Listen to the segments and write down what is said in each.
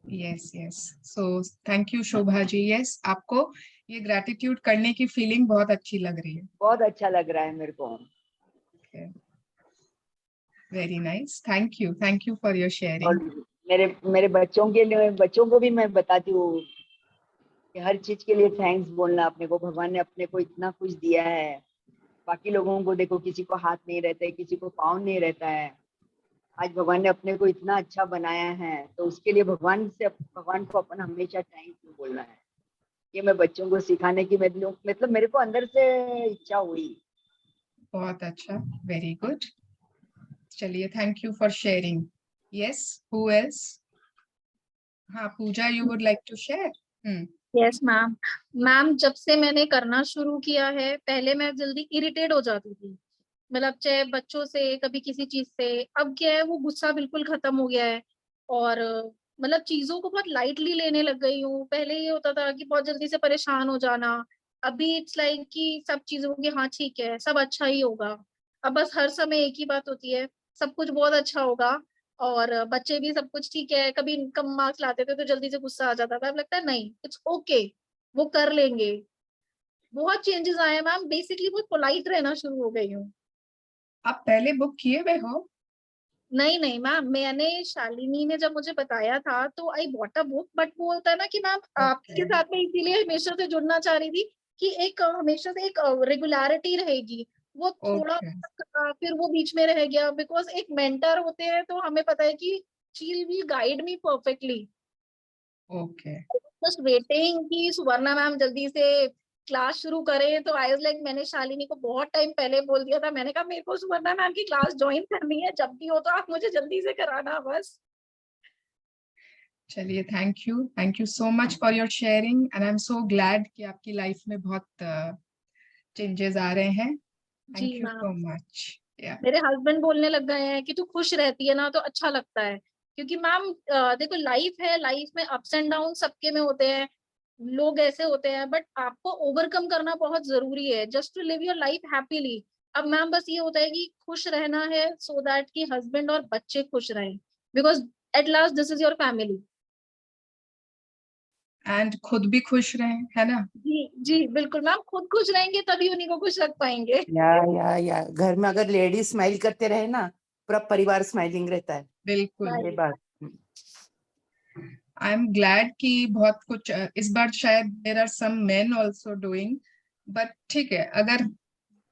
Yes yes, so thank you Shobha ji. Yes, आपको ये gratitude करने की फीलिंग बहुत अच्छी लग रही है। बहुत अच्छा लग रहा है मेरे को। Very nice, thank you for your और शेयरिंग। मेरे मेरे बच्चों के लिए, बच्चों को भी मैं बताती हूँ कि हर चीज के लिए थैंक्स बोलना। अपने को भगवान ने अपने को इतना कुछ दिया है। बाकी लोगों को देखो, किसी को हाथ नहीं रहता है, किसी को पाँव नहीं रहता है। आज भगवान ने अपने को इतना अच्छा बनाया है, तो उसके लिए भगवान को अपन हमेशा थैंक यू बोलना है। ये मैं बच्चों को सिखाने की मतलब मेरे को अंदर से इच्छा हुई। बहुत अच्छा, वेरी गुड। चलिए, thank you for sharing. Yes, who else? हाँ Pooja, you would like to share? Yes ma'am. Ma'am, जब से मैंने करना शुरू किया है, पहले मैं जल्दी इरिटेट हो जाती थी, मतलब चाहे बच्चों से, कभी किसी चीज से। अब क्या है, वो गुस्सा बिल्कुल खत्म हो गया है। और मतलब चीजों को बहुत लाइटली लेने लग गई हूँ। पहले ये होता था कि बहुत जल्दी से परेशान हो जाना। अभी इट्स लाइक कि सब चीजों की हाँ ठीक है, सब अच्छा ही होगा। अब बस हर समय एक ही बात होती है, सब कुछ बहुत अच्छा होगा। और बच्चे भी सब कुछ ठीक है। कभी कम मार्क्स लाते थे तो जल्दी से गुस्सा आ जाता था, अब लगता है नहीं, इट्स ओके, वो कर लेंगे। बहुत चेंजेस आए हैं मैम, बेसिकली बहुत पोलाइट रहना शुरू हो गई हूँ। आप पहले बुक किए हुए हो? नहीं नहीं मैम, मैंने शालिनी ने जब मुझे बताया था तो I bought a book, but वो होता है ना कि मैम आपके ओके साथ में इसीलिए हमेशा से जुड़ना चाह रही थी कि एक हमेशा से एक रेगुलरिटी रहेगी। वो थोड़ा ओके फिर वो बीच में रह गया, बिकॉज एक मेंटर होते हैं तो हमें पता है कि she will guide me perfectly. Okay. Just waiting कि सुवर्णा मैम जल्दी से क्लास शुरू करें, तो आई वाज लाइक, मैंने शालिनी को बहुत टाइम पहले बोल दिया था, मैंने कहा मेरे को सुवर्णा मैम की क्लास ज्वाइन करनी है, जब भी हो तो आप मुझे जल्दी से कराना बस। चलिए, thank you so much for your sharing and I am so glad कि आपकी लाइफ में बहुत चेंजेस आ रहे हैं। जी thank you so ma'am. Much. या मेरे हस्बैंड बोलने लग गए हैं कि तू खुश रहती है ना तो अच्छा लगता है। क्योंकि मैम देखो, लाइफ है, लाइफ में अप्स एंड डाउन सबके में होते हैं। लोग ऐसे होते हैं, बट आपको ओवरकम करना बहुत जरूरी है just to live your life happily. अब मैम बस ये होता है कि खुश रहना है, सो दैट कि हस्बैंड और बच्चे खुश रहें, because at last this is your family. And खुद भी खुश रहें, है ना? जी जी बिल्कुल मैम, खुद खुश रहेंगे तभी उन्हीं को खुश रख पाएंगे। या घर में अगर लेडीज स्माइल करते रहे ना, पूरा परिवार स्माइलिंग रहता है। बिल्कुल। ये बात। आई एम ग्लैड कि बहुत कुछ इस बार शायद there are some men also doing, but ठीक है, अगर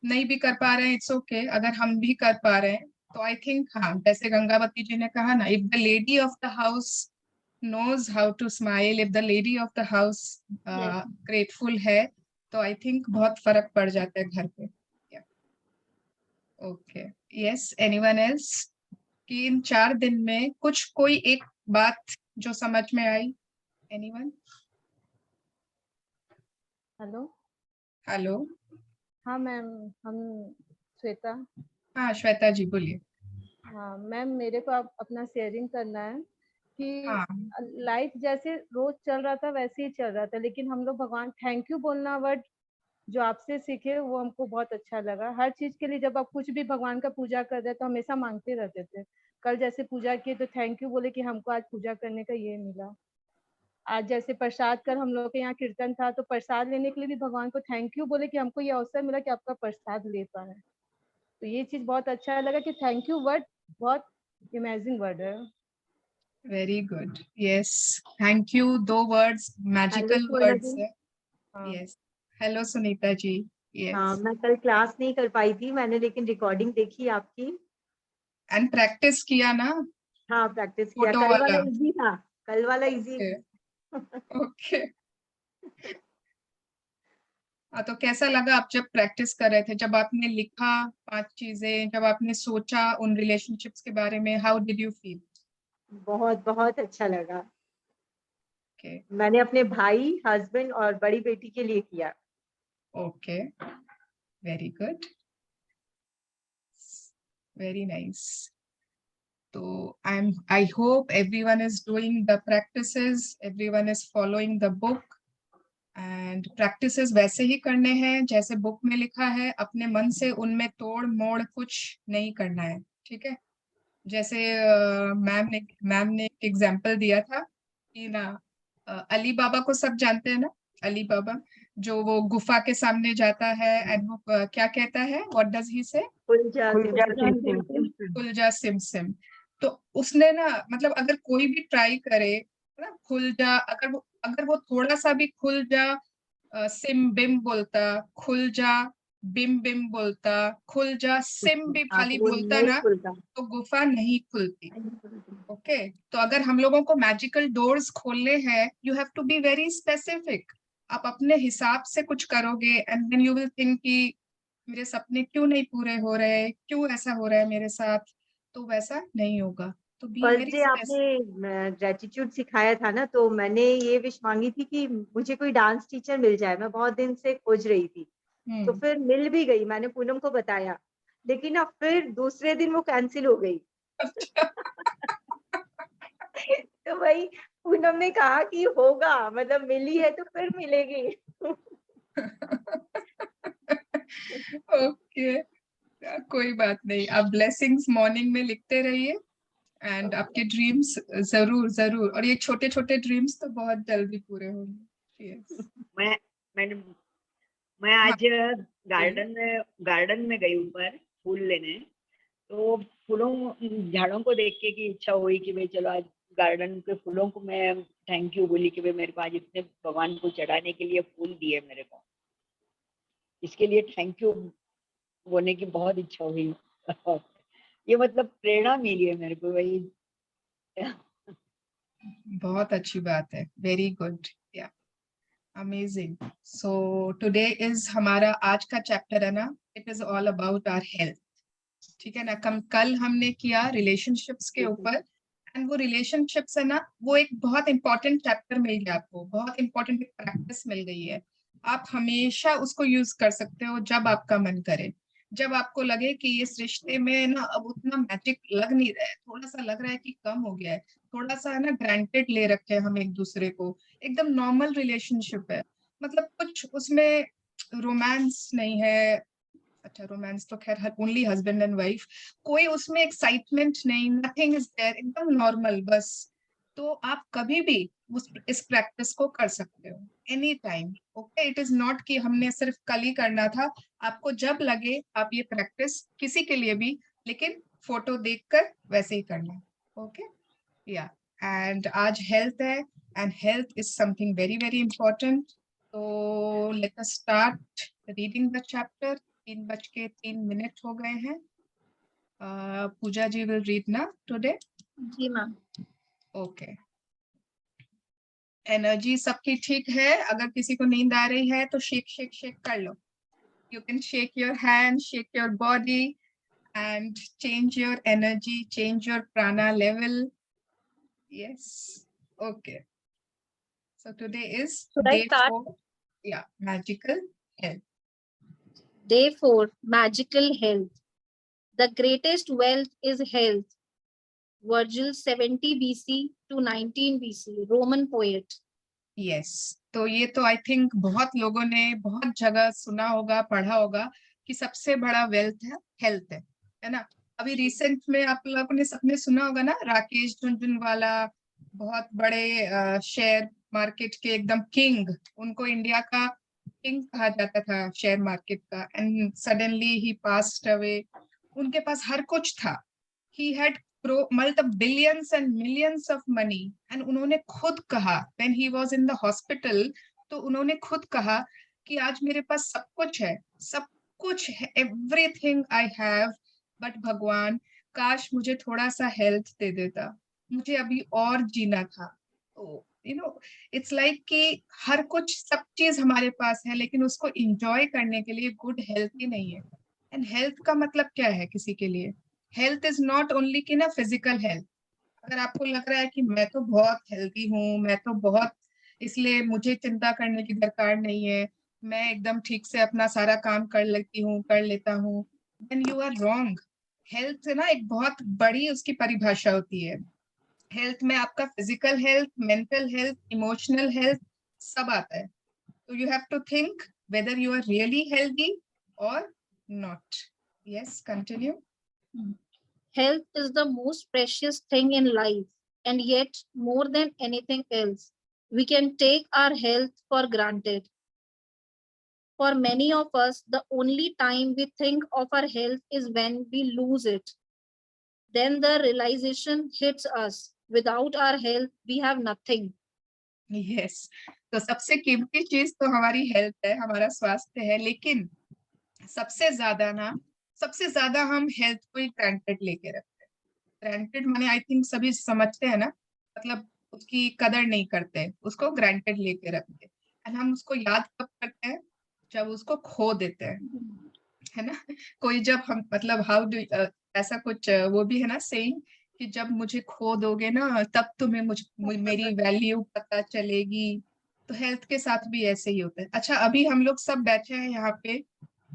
नहीं भी कर पा रहे हैं इट्स ओके, अगर हम भी कर पा रहे हैं तो आई थिंक, हाँ जैसे गंगावती जी ने कहा ना, if the lady of the house knows how to smile, if the lady of the house yes. grateful है, तो आई थिंक बहुत फर्क पड़ जाता है घर पे। Okay, yes, anyone else? कि इन 4 दिन में कुछ कोई एक बात जो समझ में आई? एनीवन? हेलो। हेलो। हाँ मैम, हम श्वेता। हाँ श्वेता जी बोलिए। हाँ मैम, मेरे को आप अपना शेयरिंग करना है कि हाँ लाइफ जैसे रोज चल रहा था वैसे ही चल रहा था, लेकिन हम लोग भगवान थैंक यू बोलना वर्ड जो आपसे सीखे वो हमको बहुत अच्छा लगा। हर चीज के लिए जब आप कुछ भी भगवान का पूजा कर रहे तो हमेशा मांगते रहते थे। कल जैसे पूजा किए तो थैंक यू बोले कि हमको आज पूजा करने का ये मिला। आज जैसे प्रसाद कर हम लोग के यहाँ कीर्तन था तो प्रसाद लेने के लिए भी भगवान को थैंक यू बोले कि हमको ये अवसर मिला कि आपका प्रसाद ले पाए। तो ये चीज बहुत अच्छा लगा कि थैंक यू वर्ड बहुत इमेजिंग वर्ड है। Very good. Yes, thank you, 2 words, hello magical Purna words जी। है। हाँ। यस। हेलो सुनीता जी। हाँ, यस। मैं कल क्लास नहीं कर पाई थी, मैंने लेकिन रिकॉर्डिंग देखी आपकी। एंड प्रैक्टिस किया ना हाँ, प्रैक्टिस किया। फोटो कल वाला वाला? इजी था, कल वाला इजी। Okay okay. हाँ, तो कैसा लगा आप जब प्रैक्टिस कर रहे थे, जब आपने लिखा 5 चीजें, जब आपने सोचा उन रिलेशनशिप्स के बारे में, हाउ डिड यू फील? बहुत बहुत अच्छा लगा। ओके मैंने अपने भाई, हस्बैंड और बड़ी बेटी के लिए किया। Okay, very good, very nice. तो I hope everyone is doing the practices, everyone is following the book, and practices वैसे ही करने हैं जैसे बुक में लिखा है, अपने मन से उनमें तोड़ मोड़ कुछ नहीं करना है, ठीक है? जैसे मैम ने एक एग्जाम्पल दिया था कि ना अली बाबा को सब जानते हैं ना, अली बाबा जो वो गुफा के सामने जाता है एंड वो क्या कहता है, व्हाट डज ही से, खुलजा खुल जा सिम सिम। तो उसने ना मतलब अगर कोई भी ट्राई करे ना, खुल जा, अगर वो थोड़ा सा भी खुल जा सिम बिम बोलता, खुल जा बिम बिम बोलता, खुल जा सिम भी हाँ, खाली तो वो बोलता नहीं ना, खुलता। तो गुफा नहीं खुलती। ओके तो अगर हम लोगों को मैजिकल डोर्स खोलने हैं, you have to be very specific. आप अपने हिसाब से कुछ करोगे and then you will think कि मेरे सपने क्यों नहीं पूरे हो रहे, क्यों ऐसा हो रहा है मेरे साथ, तो वैसा नहीं होगा। तो बी फर्स्ट वेरी डे आपने ग्रेटिट्यूड सिखाया था ना, तो मैंने ये विश मांगी थी कि मुझे कोई डांस टीचर मिल जाए, मैं बहुत दिन से खोज रही थी। तो फिर मिल भी गई, मैंने पूनम को बताया, लेकिन अब फिर दूसरे दिन वो कैंसिल हो गई। तो भाई पूनम ने कहा कि होगा, मतलब मिली है तो फिर मिलेगी। ओके कोई बात नहीं, आप ब्लेसिंग्स मॉर्निंग में लिखते रहिए एंड आपके ड्रीम्स जरूर जरूर, और ये छोटे छोटे ड्रीम्स तो बहुत जल्दी पूरे होंगे। यस मैं मैंने मैं आज गार्डन में गई ऊपर फूल लेने। तो फूलों झाड़ों को देख के की इच्छा हुई कि भाई चलो आज गार्डन के फूलों को मैं थैंक यू बोली कि भाई मेरे को आज इतने भगवान को चढ़ाने के लिए फूल दिए मेरे को, इसके लिए थैंक यू बोलने की बहुत इच्छा हुई। ये मतलब प्रेरणा मिली है मेरे को भाई। बहुत अच्छी बात है, वेरी गुड, या अमेजिंग। सो टुडे इज हमारा आज का चैप्टर है ना, it is all about our health. ठीक है ना, कल हमने किया रिलेशनशिप्स के ऊपर, एंड वो रिलेशनशिप्स है ना, वो एक बहुत इंपॉर्टेंट चैप्टर मिल गया आपको, बहुत इंपॉर्टेंट प्रैक्टिस मिल गई है। आप हमेशा उसको यूज कर सकते हो जब आपका मन करे, जब आपको लगे कि इस रिश्ते में ना अब उतना मैजिक लग नहीं रहा है, थोड़ा सा लग रहा है कि कम हो गया है, थोड़ा सा है ना ग्रांटेड ले रखे हैं हम एक दूसरे को, एकदम नॉर्मल रिलेशनशिप है, मतलब कुछ उसमें रोमांस नहीं है। अच्छा रोमांस तो खैर ओनली हस्बैंड एंड वाइफ, कोई उसमें एक्साइटमेंट नहीं, नथिंग इज देयर, एकदम नॉर्मल बस। तो आप कभी भी इस प्रैक्टिस को कर सकते हो any time. Okay it is not कि हमने सिर्फ कल ही करना था, आपको जब लगे आप ये प्रैक्टिस किसी के लिए भी, लेकिन फोटो देखकर वैसे ही करना। ओके या एंड आज हेल्थ है, and health is something very very important. तो let us start reading the chapter. 3:03 हो गए हैं। पूजा जी विल रीड ना टुडे। जी मैम। ओके एनर्जी सबकी ठीक है, अगर किसी को नींद आ रही है तो शेक शेक शेक कर लो। You can shake your hand, shake your body and change your energy, change your prana level. Yes, okay, so today is Should I day start? 4. Yeah, magical health. Day 4, magical health. The greatest wealth is health. Virgil 70 BC to 19 BC, Roman poet. Yes तो ये तो I think बहुत लोगों ने बहुत जगह सुना होगा, पढ़ा होगा कि सबसे बड़ा वेल्थ है हेल्थ है ना। अभी रिसेंट में आप लोगों ने सबने सुना होगा ना, राकेश झुनझुनवाला बहुत बड़े शेयर मार्केट के एकदम किंग, उनको इंडिया का किंग कहा जाता था शेयर मार्केट का, and suddenly he passed away. उनके पास हर कुछ था, he had मतलब billions and millions of money, and उन्होंने खुद कहा when he was in the hospital, तो उन्होंने खुद कहा कि आज मेरे पास सब कुछ है, सब कुछ है, everything I have, but भगवान काश मुझे थोड़ा सा हेल्थ दे देता, मुझे अभी और जीना था। तो यू नो इट्स लाइक कि हर कुछ सब चीज हमारे पास है, लेकिन उसको इंजॉय करने के लिए गुड हेल्थ ही नहीं है। एंड हेल्थ का मतलब क्या है किसी के लिए, हेल्थ इज नॉट ओनली कि ना फिजिकल हेल्थ। अगर आपको लग रहा है कि मैं तो बहुत हेल्दी हूँ, मैं तो बहुत, इसलिए मुझे चिंता करने की दरकार नहीं है, मैं एकदम ठीक से अपना सारा काम कर लेती हूँ, कर लेता हूँ, then you are wrong. Health ना एक बहुत बड़ी उसकी परिभाषा होती है। हेल्थ में आपका physical health, mental health, emotional health सब आता है। तो you have to think whether you are really healthy or not. Yes, continue. Health is the most precious thing in life. And yet, more than anything else, we can take our health for granted. For many of us, the only time we think of our health is when we lose it. Then the realization hits us. Without our health, we have nothing. Yes, तो सबसे कीमती चीज तो हमारी health है, हमारा स्वास्थ्य है, लेकिन सबसे ज्यादा हम हेल्थ को ही ग्रांटेड लेके रखते हैं। ग्रांटेड माने आई थिंक सभी समझते हैं ना, मतलब उसकी कदर नहीं करते, उसको ग्रांटेड लेके रखते हैं। एंड हम उसको याद कब करते हैं? जब उसको खो देते हैं, है ना। कोई जब हम मतलब हाउ डू ऐसा कुछ वो भी है ना सेइंग कि जब मुझे खो दोगे ना तब तुम्हें मेरी वैल्यू पता चलेगी। तो हेल्थ के साथ भी ऐसे ही होता है। अच्छा, अभी हम लोग सब बैठे हैं यहाँ पे,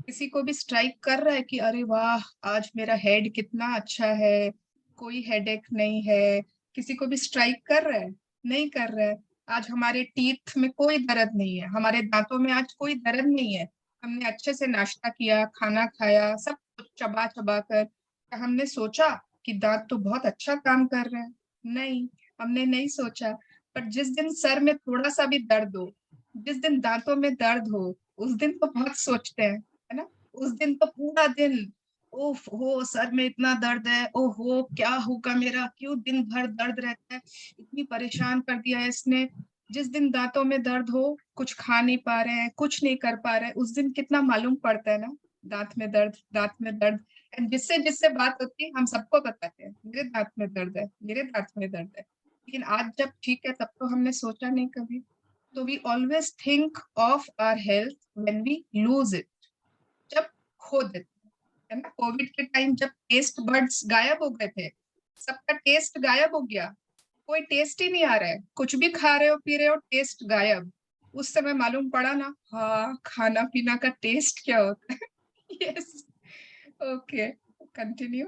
किसी को भी स्ट्राइक कर रहा है कि अरे वाह आज मेरा हेड कितना अच्छा है, कोई हेडेक नहीं है? किसी को भी स्ट्राइक कर रहा है? नहीं कर रहा है। आज हमारे टीथ में कोई दर्द नहीं है, हमारे दांतों में आज कोई दर्द नहीं है। हमने अच्छे से नाश्ता किया, खाना खाया, सब कुछ चबा चबा कर। हमने सोचा कि दांत तो बहुत अच्छा काम कर रहे हैं? नहीं, हमने नहीं सोचा। पर जिस दिन सर में थोड़ा सा भी दर्द हो, जिस दिन दांतों में दर्द हो, उस दिन तो बहुत सोचते हैं, है ना। उस दिन तो पूरा दिन ओफ हो सर में इतना दर्द है, ओहो क्या होगा मेरा, क्यों दिन भर दर्द रहता है, इतनी परेशान कर दिया है इसने। जिस दिन दांतों में दर्द हो, कुछ खा नहीं पा रहे हैं, कुछ नहीं कर पा रहे हैं, उस दिन कितना मालूम पड़ता है ना, दांत में दर्द, दांत में दर्द। एंड जिससे जिससे बात होती है हम सबको बताते हैं मेरे दांत में दर्द है, मेरे दांत में दर्द है। लेकिन आज जब ठीक है तब तो हमने सोचा नहीं कभी। तो we always think of our health when we lose it, जब खो देते है ना। कोविड के टाइम जब टेस्ट बड्स गायब हो गए थे, सबका टेस्ट गायब हो गया, कोई टेस्ट ही नहीं आ रहा है, कुछ भी खा रहे हो पी रहे हो टेस्ट गायब। उस समय मालूम पड़ा ना, हाँ खाना पीना का टेस्ट क्या होता है। Yes, okay, continue.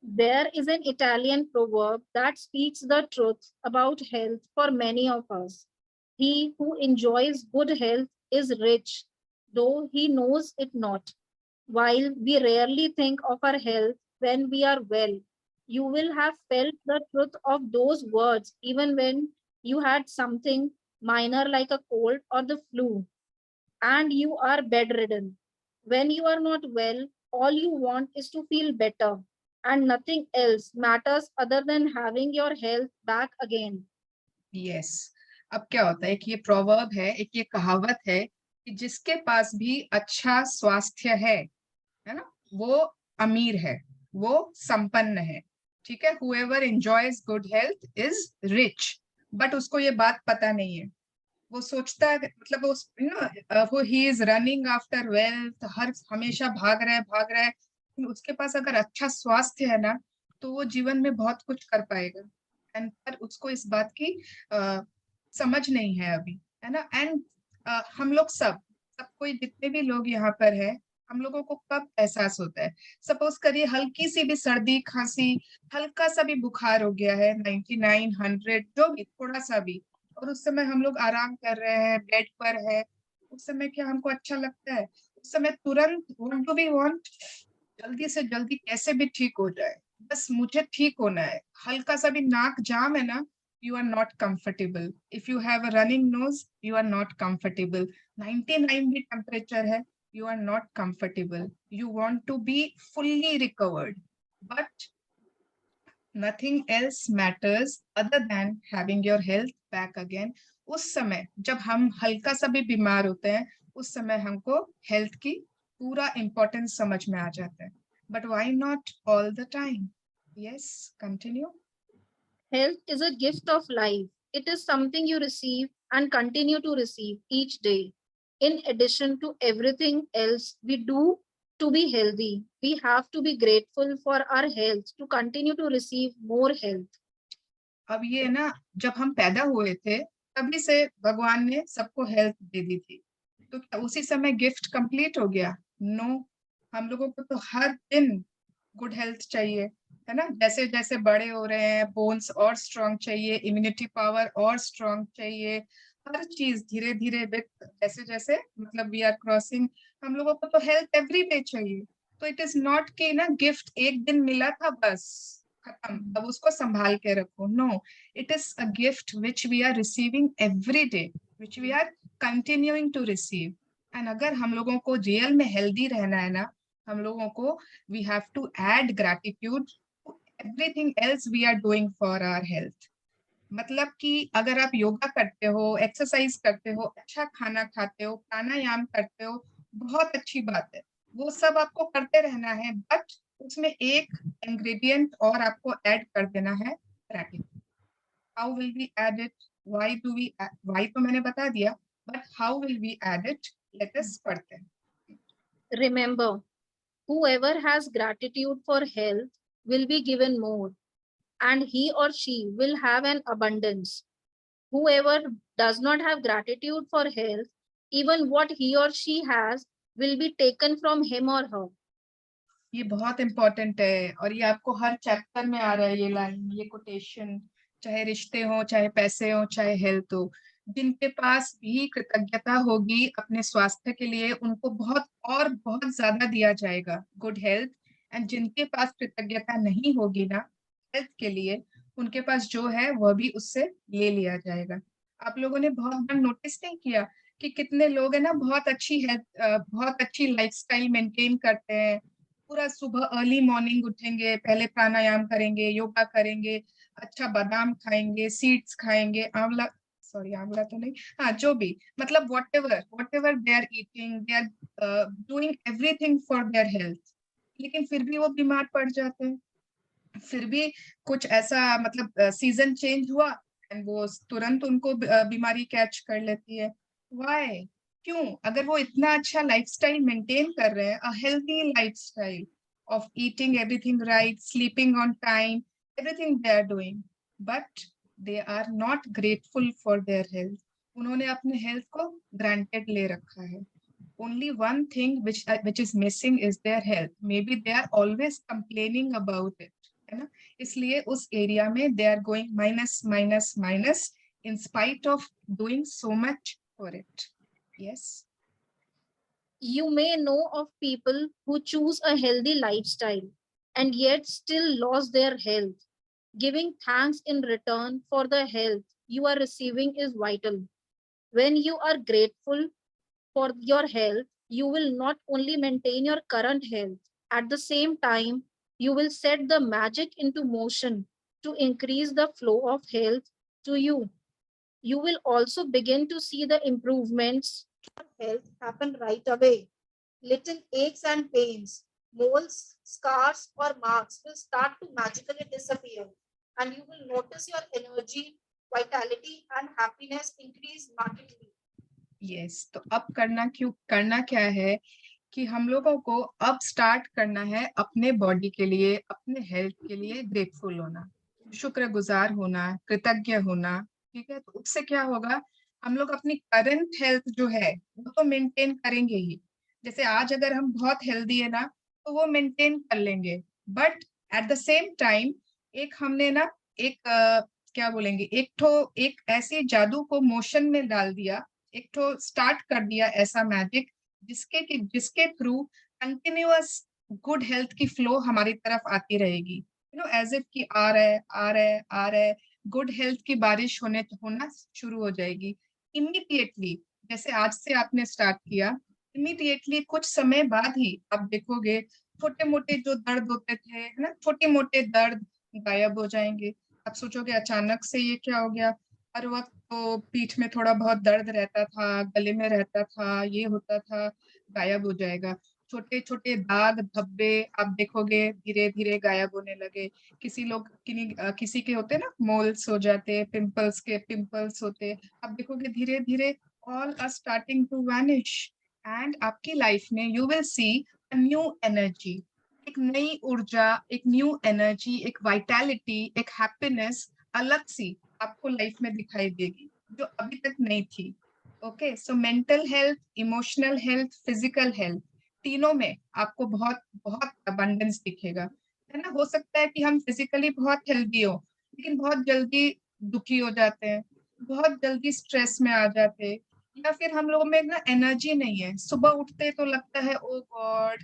There is an Italian proverb that speaks the truth about health for many of us. He who enjoys good health is rich, though he knows it not. While we rarely think of our health when we are well, you will have felt the truth of those words even when you had something minor like a cold or the flu and you are bedridden. When you are not well, all you want is to feel better and nothing else matters other than having your health back again. Yes, अब क्या होता है, एक ये proverb है, एक ये कहावत है कि जिसके पास भी अच्छा स्वास्थ्य है ना, वो अमीर है, वो संपन्न है। ठीक है, whoever enjoys good health is rich, but उसको ये बात पता नहीं है। वो सोचता है मतलब वो he is running after wealth, हर हमेशा भाग रहा है। उसके पास अगर अच्छा स्वास्थ्य है ना तो वो जीवन में बहुत कुछ कर पाएगा। एंड पर उसको इस बात की समझ नहीं है अभी, है ना। एंड हम लोग सब कोई जितने भी लोग यहाँ पर है, हम लोगों को कब एहसास होता है? सपोज करिए हल्की सी भी सर्दी खांसी, हल्का सा भी बुखार हो गया है, 99 100 जो भी थोड़ा सा भी, और उस समय हम लोग आराम कर रहे हैं, बेड पर है, उस समय क्या हमको अच्छा लगता है? उस समय तुरंत व्हाट डू वी वांट, जल्दी से जल्दी कैसे भी ठीक हो जाए, बस मुझे ठीक होना है। हल्का सा भी नाक जाम है ना, you are not comfortable. If you have a running nose, you are not comfortable. 99 भी temperature है, you are not comfortable. You want to be fully recovered, but nothing else matters other than having your health back again. उस समय जब हम हल्का सा भी बीमार होते हैं, उस समय हमको हेल्थ की पूरा इम्पोर्टेंस समझ में आ जाता है। But why not all the time? Yes, continue. Health is a gift of life. It is something you receive and continue to receive each day. In addition to everything else we do to be healthy, we have to be grateful for our health to continue to receive more health. अब ये ना, जब हम पैदा हुए थे तभी से भगवान ने सबको हेल्थ दे दी थी, तो क्या उसी समय गिफ्ट कंप्लीट हो गया? नो, हम लोगों को तो हर दिन गुड हेल्थ चाहिए, है ना। जैसे जैसे बड़े हो रहे हैं, बोन्स और स्ट्रांग चाहिए, इम्यूनिटी पावर और स्ट्रांग चाहिए, हर चीज धीरे धीरे जैसे जैसे मतलब वी आर क्रॉसिंग, हम लोगों को तो हेल्थ एवरी डे चाहिए। तो इट इज नॉट कि ना गिफ्ट एक दिन मिला था बस, खत्म, अब उसको संभाल के रखो। No, it is a gift which we are receiving every day, which we are continuing to receive. And अगर हम लोगों को रियल में हेल्दी रहना है ना, हम लोगों को we have to add gratitude to everything else we are doing for our health. मतलब कि अगर आप योगा करते हो, एक्सरसाइज करते हो, अच्छा खाना खाते हो, प्राणायाम करते हो, बहुत अच्छी बात है, वो सब आपको करते रहना है, बट उसमें एक इंग्रेडिएंट और आपको ऐड कर देना है, gratitude. How will we add it, why do we, why तो मैंने बता दिया, but how will we add it, let us पढ़ते हैं। Remember, whoever has gratitude for health will be given more, and he or she will have an abundance. Whoever does not have gratitude for health, even what he or she has will be taken from him or her. ये बहुत important है, और ये आपको हर chapter में आ रहा है, ये लाइन, ये कोटेशन, चाहे रिश्ते हो, चाहे पैसे हो, चाहे हेल्थ हो। जिनके पास भी कृतज्ञता होगी अपने स्वास्थ्य के लिए, उनको बहुत और बहुत ज्यादा दिया जाएगा, गुड हेल्थ। एंड जिनके पास कृतज्ञता नहीं होगी ना हेल्थ के लिए, उनके पास जो है वह भी उससे ले लिया जाएगा। आप लोगों ने बहुत बार नोटिस नहीं किया कि कितने लोग है ना बहुत अच्छी हेल्थ, बहुत अच्छी लाइफस्टाइल मेंटेन करते हैं, पूरा सुबह अर्ली मॉर्निंग उठेंगे, पहले प्राणायाम करेंगे, योगा करेंगे, अच्छा बादाम खाएंगे, सीड्स खाएंगे, आंवला, सॉरी आंवला तो नहीं, हाँ जो भी, मतलब whatever they are eating, they are doing everything for their health, लेकिन फिर भी वो बीमार पड़ जाते हैं। फिर भी कुछ ऐसा, मतलब सीजन चेंज हुआ एंड वो तुरंत उनको बीमारी कैच कर लेती है। व्हाई, क्यों? अगर वो इतना अच्छा लाइफस्टाइल मेंटेन कर रहे हैं, a healthy lifestyle of eating everything right, sleeping on time, everything they are doing, but they are not grateful for their health. उन्होंने अपने हेल्थ को ग्रांटेड ले रखा है। Only one thing which is missing is their health. Maybe they are always complaining about it, है ना? इसलिए उस एरिया में they are going minus minus minus in spite of doing so much for it. Yes. You may know of people who choose a healthy lifestyle and yet still lost their health. Giving thanks in return for the health you are receiving is vital. When you are grateful for your health, you will not only maintain your current health, at the same time, you will set the magic into motion to increase the flow of health to you. You will also begin to see the improvements to your health happen right away. Little aches and pains, moles, scars, or marks will start to magically disappear, and you will notice your energy, vitality, and happiness increase markedly. Yes. तो अब करना क्या है कि हम लोगों को अब स्टार्ट करना है अपने बॉडी के लिए, अपने हेल्थ के लिए ग्रेटफुल होना, शुक्रगुजार होना, कृतज्ञ होना। ठीक है, तो उससे क्या होगा, हम लोग अपनी करंट हेल्थ जो है वो तो मेंटेन करेंगे ही। जैसे आज अगर हम बहुत हेल्दी है ना, तो वो मेंटेन कर लेंगे, but at the same time एक हमने ना एक क्या बोलेंगे, एक ऐसे जादू को मोशन में डाल दिया, एक तो स्टार्ट कर दिया ऐसा मैजिक जिसके थ्रू कंटिन्यूअस गुड हेल्थ की फ्लो हमारी तरफ आती रहेगी, यू नो, एज इफ कि आ रहा है आ रहा है आ रहा है, गुड हेल्थ की बारिश होना शुरू हो जाएगी इमीडिएटली। जैसे आज से आपने स्टार्ट किया, इमीडिएटली कुछ समय बाद ही आप देखोगे छोटे मोटे जो दर्द होते थे, है ना, छोटे मोटे दर्द गायब हो जाएंगे। आप सोचोगे अचानक से ये क्या हो गया, हर वक्त तो पीठ में थोड़ा बहुत दर्द रहता था, गले में रहता था, ये होता था, गायब हो जाएगा। छोटे छोटे दाग धब्बे आप देखोगे धीरे धीरे गायब होने लगे। किसी के होते ना मोल्स हो जाते, पिंपल्स होते, आप देखोगे धीरे धीरे all are starting to vanish. And आपकी लाइफ में you will see a new energy, एक नई ऊर्जा, एक न्यू एनर्जी, एक वाइटैलिटी, एक हैप्पीनेस अलग सी आपको लाइफ में दिखाई देगी जो अभी तक नहीं थी। Okay, so mental health, emotional health, physical health, तीनों में आपको बहुत बहुत अबंडेंस दिखेगा, है ना। हो सकता है कि हम फिजिकली बहुत हेल्दी हो, लेकिन बहुत जल्दी दुखी हो जाते हैं, बहुत जल्दी स्ट्रेस में आ जाते हैं, या फिर हम लोगों में ना एनर्जी नहीं है, सुबह उठते तो लगता है ओ गॉड,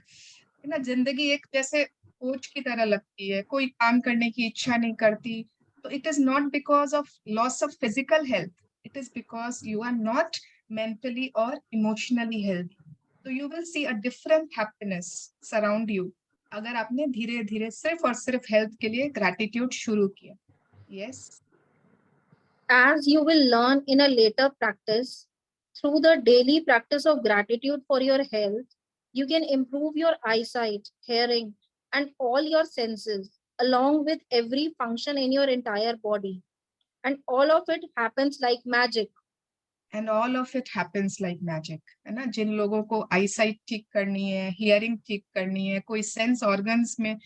है ना, जिंदगी एक जैसे बोझ की तरह लगती है, कोई काम करने की इच्छा नहीं करती, तो it is not because of loss of physical health, it is because you are not mentally or emotionally healthy. So you will see a different happiness surround you अगर आपने धीरे धीरे सिर्फ और सिर्फ हेल्थ के लिए ग्रैटिट्यूड शुरू किया. Yes. As you will learn in a later practice, through the daily practice of gratitude for your health, you can improve your eyesight, hearing, and all your senses, along with every function in your entire body. And all of it happens like magic. And all of it happens like magic. है ना, जिन लोगों को eyesight ठीक करनी है, hearing ठीक करनी है, कोई सेंस ऑर्गन्स में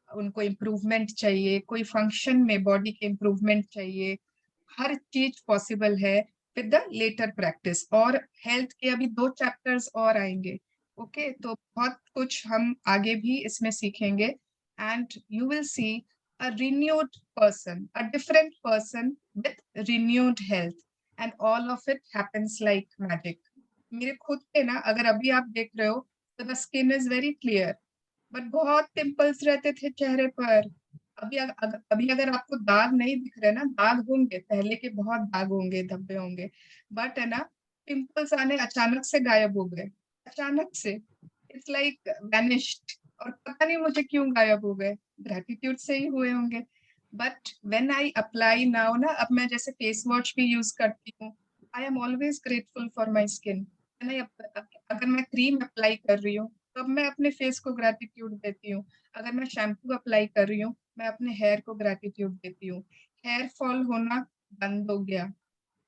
उनको इम्प्रूवमेंट चाहिए, कोई फंक्शन में बॉडी के इम्प्रूवमेंट चाहिए, हर चीज पॉसिबल है विद द लेटर प्रैक्टिस. और हेल्थ के अभी 2 चैप्टर्स और आएंगे. ओके, तो बहुत कुछ हम आगे भी इसमें सीखेंगे. And you will C a renewed person, a different person with renewed health, and all of it happens like magic. मेरे खुद पे ना, अगर अभी आप देख रहे हो तो the skin is very clear, but बहुत पिंपल्स रहते थे चेहरे पर. अभी अगर आपको दाग नहीं दिख रहे ना, दाग होंगे, पहले के बहुत दाग होंगे, धब्बे होंगे, बट है ना, पिंपल्स आने अचानक से गायब हो गए, अचानक से. It's like vanished. और पता नहीं मुझे क्यों गायब हो गए, ग्रेटिट्यूड से ही हुए होंगे. But when I apply now ना, अब मैं जैसे फेस वॉश भी यूज करती हूँ, I am always grateful for my skin. अगर मैं क्रीम अप्लाई कर रही हूँ तब मैं अपने फेस को ग्रेटिट्यूड देती हूँ. अगर मैं शैम्पू अप्लाई कर रही हूँ, मैं अपने हेयर को ग्रेटिट्यूड देती हूँ. हेयर फॉल होना बंद हो गया.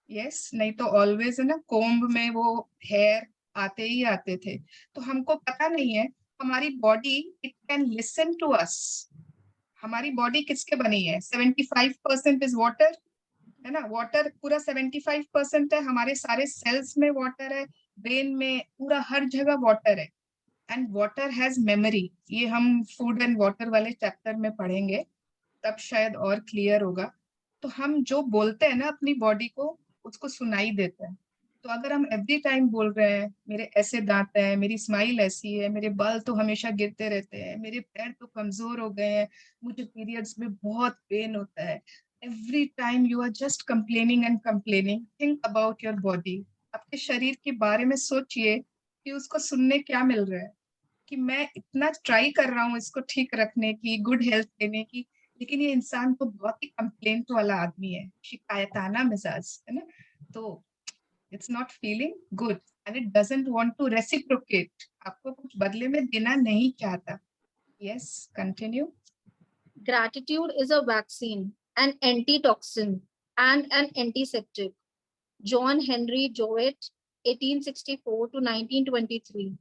यस, नहीं तो ऑलवेज है ना, कोम्ब में वो हेयर आते ही आते थे. तो हमको पता नहीं है, हमारी body it can listen to us. हमारी बॉडी किसके बनी है? 75% इज वाटर, है ना. वाटर पूरा 75% है. हमारे सारे सेल्स में वाटर है, ब्रेन में, पूरा हर जगह वाटर है. And water has memory. ये हम फूड एंड वाटर वाले चैप्टर में पढ़ेंगे, तब शायद और क्लियर होगा. तो हम जो बोलते हैं ना अपनी बॉडी को, उसको सुनाई देता है. तो अगर हम एवरी टाइम बोल रहे हैं मेरे ऐसे दांत हैं, मेरी स्माइल ऐसी है, मेरे बाल तो हमेशा गिरते रहते हैं, मेरे पैर तो कमजोर हो गए हैं, मुझे पीरियड्स में बहुत पेन होता है, every time you are just complaining and complaining. Think about your body. आपके शरीर के बारे में सोचिए कि उसको सुनने क्या मिल रहा है. कि मैं इतना ट्राई कर रहा हूँ इसको ठीक रखने की, गुड हेल्थ देने की, लेकिन ये इंसान तो बहुत ही कंप्लेंट वाला आदमी है, शिकायताना मिजाज है ना. तो it's not feeling good and it doesn't want to reciprocate. आपको कुछ बदले में देना नहीं चाहता. Yes, continue. Gratitude is a vaccine, an antitoxin, and an antiseptic. John Henry Jowett, 1864 to 1923.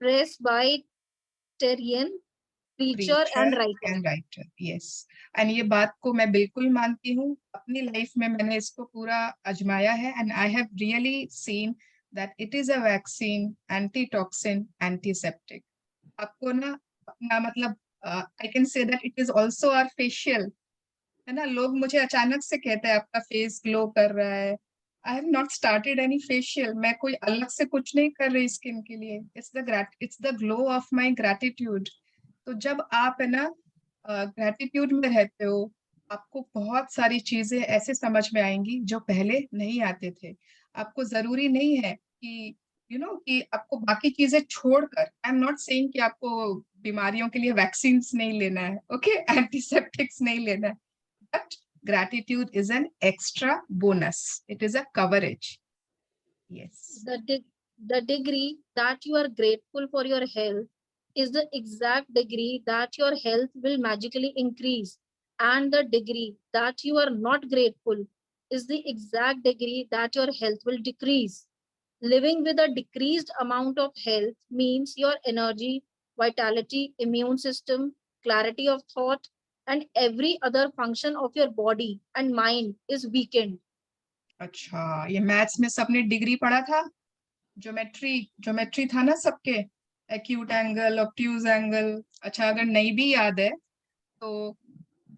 Presbyterian preacher and writer. And writer. Yes, and ये बात को मैं बिल्कुल मानती हूँ. अपनी लाइफ में मैंने इसको पूरा आजमाया है. And I have really seen that it is a vaccine, antitoxin, antiseptic. आपको ना अपना मतलब I can say that it is also our facial, है ना. लोग मुझे अचानक से कहते हैं आपका फेस ग्लो कर रहा है. I have not started any facial. मैं कोई अलग से कुछ नहीं कर रही स्किन के लिए. It's the glow of my gratitude. तो जब आप है ना ग्रैटिट्यूड में रहते हो, आपको बहुत सारी चीजें ऐसे समझ में आएंगी जो पहले नहीं आते थे. आपको जरूरी नहीं है कि कि आपको बाकी चीजें छोड़कर, आई एम नॉट सेइंग कि आपको बीमारियों के लिए वैक्सीन नहीं लेना है, ओके, एंटीसेप्टिक्स नहीं लेना है, but gratitude is an extra bonus. It is a coverage. Yes. The degree that you are grateful for your health is the exact degree that your health will magically increase, and the degree that you are not grateful is the exact degree that your health will decrease. Living with a decreased amount of health means your energy, vitality, immune system, clarity of thought, and every other function of your body and mind is weakened. अच्छा, ये maths में सबने degree पढ़ा था. Geometry था ना सबके, acute angle, obtuse angle. अच्छा, अगर नहीं भी याद है तो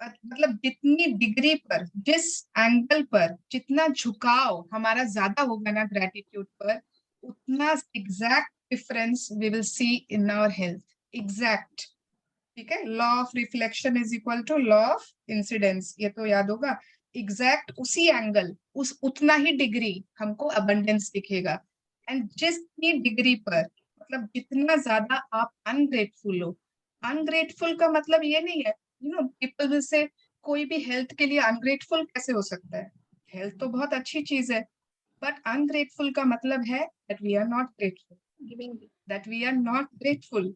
मतलब जितनी डिग्री पर, जिस एंगल पर जितना झुकाव हमारा ज्यादा होगा ना ग्रेटिट्यूड पर, उतना exact difference we will see in our health. Exact. ठीक है, law of reflection is equal to law of incidence, ये तो याद होगा। एग्जैक्ट उसी एंगल, उस उतना ही डिग्री हमको अबंडेंस दिखेगा। एंड जितनी डिग्री पर, मतलब जितना ज्यादा आप अनग्रेटफुल हो, अनग्रेटफुल का मतलब ये नहीं है, पीपल विल से कोई भी हेल्थ के लिए अनग्रेटफुल कैसे हो सकता है, हेल्थ तो बहुत अच्छी चीज है, बट अनग्रेटफुल का मतलब है that we are not grateful, Giving that we are not grateful.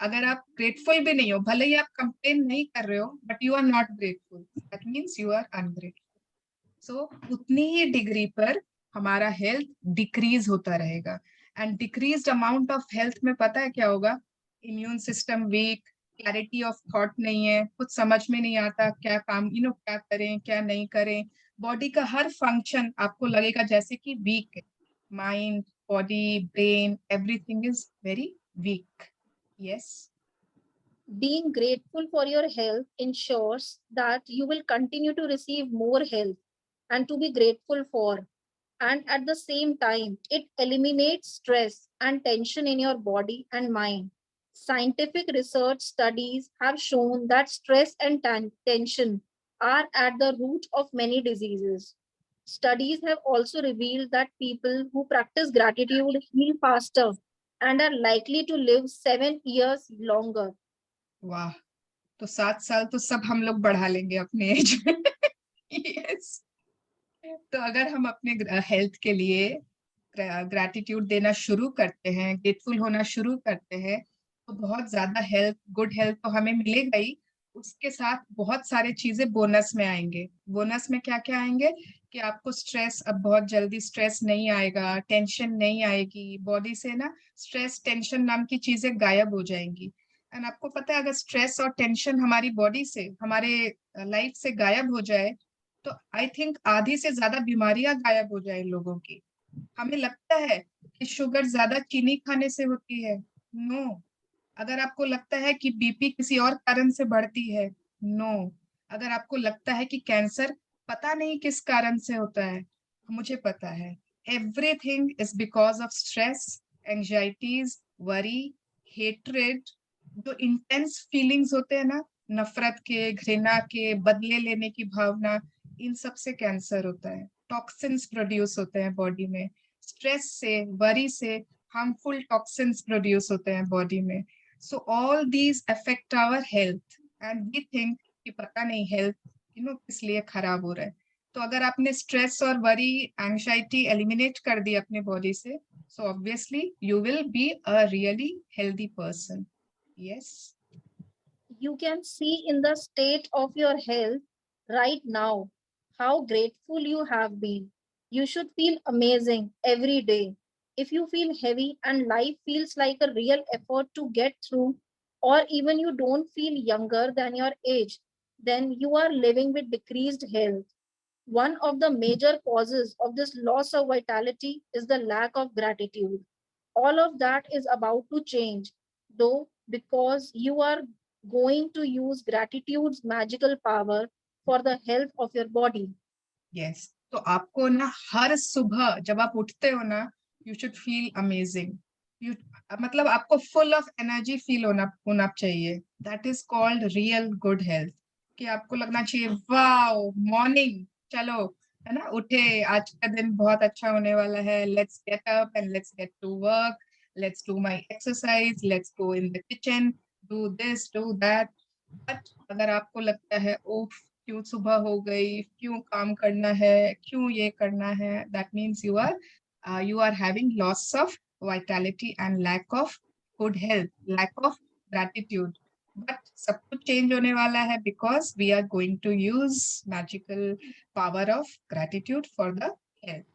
अगर आप ग्रेटफुल भी नहीं हो, भले ही आप कंप्लेन नहीं कर रहे हो, but you are not grateful, that means you are ungrateful. So उतनी ही डिग्री पर हमारा हेल्थ डिक्रीज होता रहेगा। And decreased amount of health में पता है क्या होगा, immune system weak, clarity of thought नहीं है, कुछ समझ में नहीं आता क्या काम, क्या करें क्या नहीं करें, बॉडी का हर फंक्शन आपको लगेगा जैसे कि वीक है, mind, body, brain, everything is very weak. Yes. Being grateful for your health ensures that you will continue to receive more health and to be grateful for. And at the same time, it eliminates stress and tension in your body and mind. Scientific research studies have shown that stress and tension are at the root of many diseases. Studies have also revealed that people who practice gratitude heal faster and are likely to live 7 years longer. वाह, तो 7 साल तो सब हम लोग बढ़ा लेंगे अपने एज में। yes. तो अगर हम अपने हेल्थ के लिए ग्रैटिट्यूड देना शुरू करते हैं, ग्रेटफुल होना शुरू करते हैं, तो बहुत ज्यादा हेल्थ, गुड हेल्थ तो हमें मिलेगा ही, उसके साथ बहुत सारे चीजें बोनस में आएंगे। बोनस में क्या क्या आएंगे कि आपको स्ट्रेस, अब बहुत जल्दी स्ट्रेस नहीं आएगा, टेंशन नहीं आएगी, बॉडी से ना स्ट्रेस टेंशन नाम की चीजें गायब हो जाएंगी। एंड आपको पता है, अगर स्ट्रेस और टेंशन हमारी बॉडी से, हमारे लाइफ से गायब हो जाए, तो आई थिंक आधी से ज्यादा बीमारियां गायब हो जाए लोगों की। हमें लगता है कि शुगर ज्यादा चीनी खाने से होती है, नो। अगर आपको लगता है कि बीपी किसी और कारण से बढ़ती है, नो। अगर आपको लगता है कि कैंसर पता नहीं किस कारण से होता है, मुझे पता है, everything is because of stress, anxieties, worry, hatred, जो इंटेंस फीलिंग्स होते हैं ना, नफरत के, घृणा के, बदले लेने की भावना, इन सब से कैंसर होता है। टॉक्सिन्स प्रोड्यूस होते हैं बॉडी में, स्ट्रेस से, वरी से हार्मफुल टॉक्सिन्स प्रोड्यूस होते हैं बॉडी में। So all these affect our health and we think कि पता नहीं हेल्थ किस लिए खराब हो रहा है। तो अगर आपने स्ट्रेस और वरी, एंजाइटी एलिमिनेट कर दी अपने बॉडी से, so obviously you will be a really healthy person. Yes. You can see in the state of your health right now how grateful you have been. You should feel amazing every day. If you feel heavy and life feels like a real effort to get through, or even you don't feel younger than your age, then you are living with decreased health. One of the major causes of this loss of vitality is the lack of gratitude. All of that is about to change, though, because you are going to use gratitude's magical power for the health of your body. Yes. तो आपको ना हर सुबह जब आप उठते हो ना, you should feel amazing. You, मतलब आपको full of energy feel होना चाहिए. That is called real good health. कि आपको लगना चाहिए वाओ मॉर्निंग, चलो, है ना, उठे, आज का दिन बहुत अच्छा होने वाला है, let's get up and let's get to work, let's do my exercise, let's go in the kitchen, do this do that. But अगर आपको लगता है ओफ क्यों सुबह हो गई, क्यों काम करना है, क्यों ये करना है, that means you are having loss of vitality and lack of good health, lack of gratitude. But सब कुछ चेंज होने वाला है because we are going to use magical power of gratitude for the health.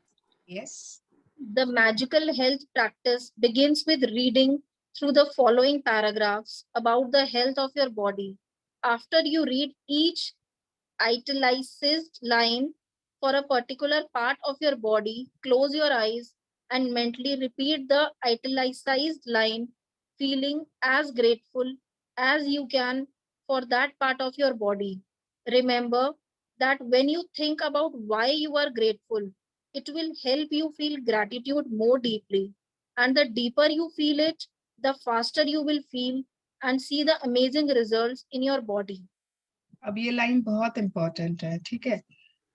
Yes. The magical health practice begins with reading through the following paragraphs about the health of your body. After you read each italicized line for a particular part of your body, close your eyes and mentally repeat the italicized line, feeling as grateful as you can for that part of your body. Remember that when you think about why you are grateful, it will help you feel gratitude more deeply. And the deeper you feel it, the faster you will feel and see the amazing results in your body. अब ये line बहुत important है, ठीक है।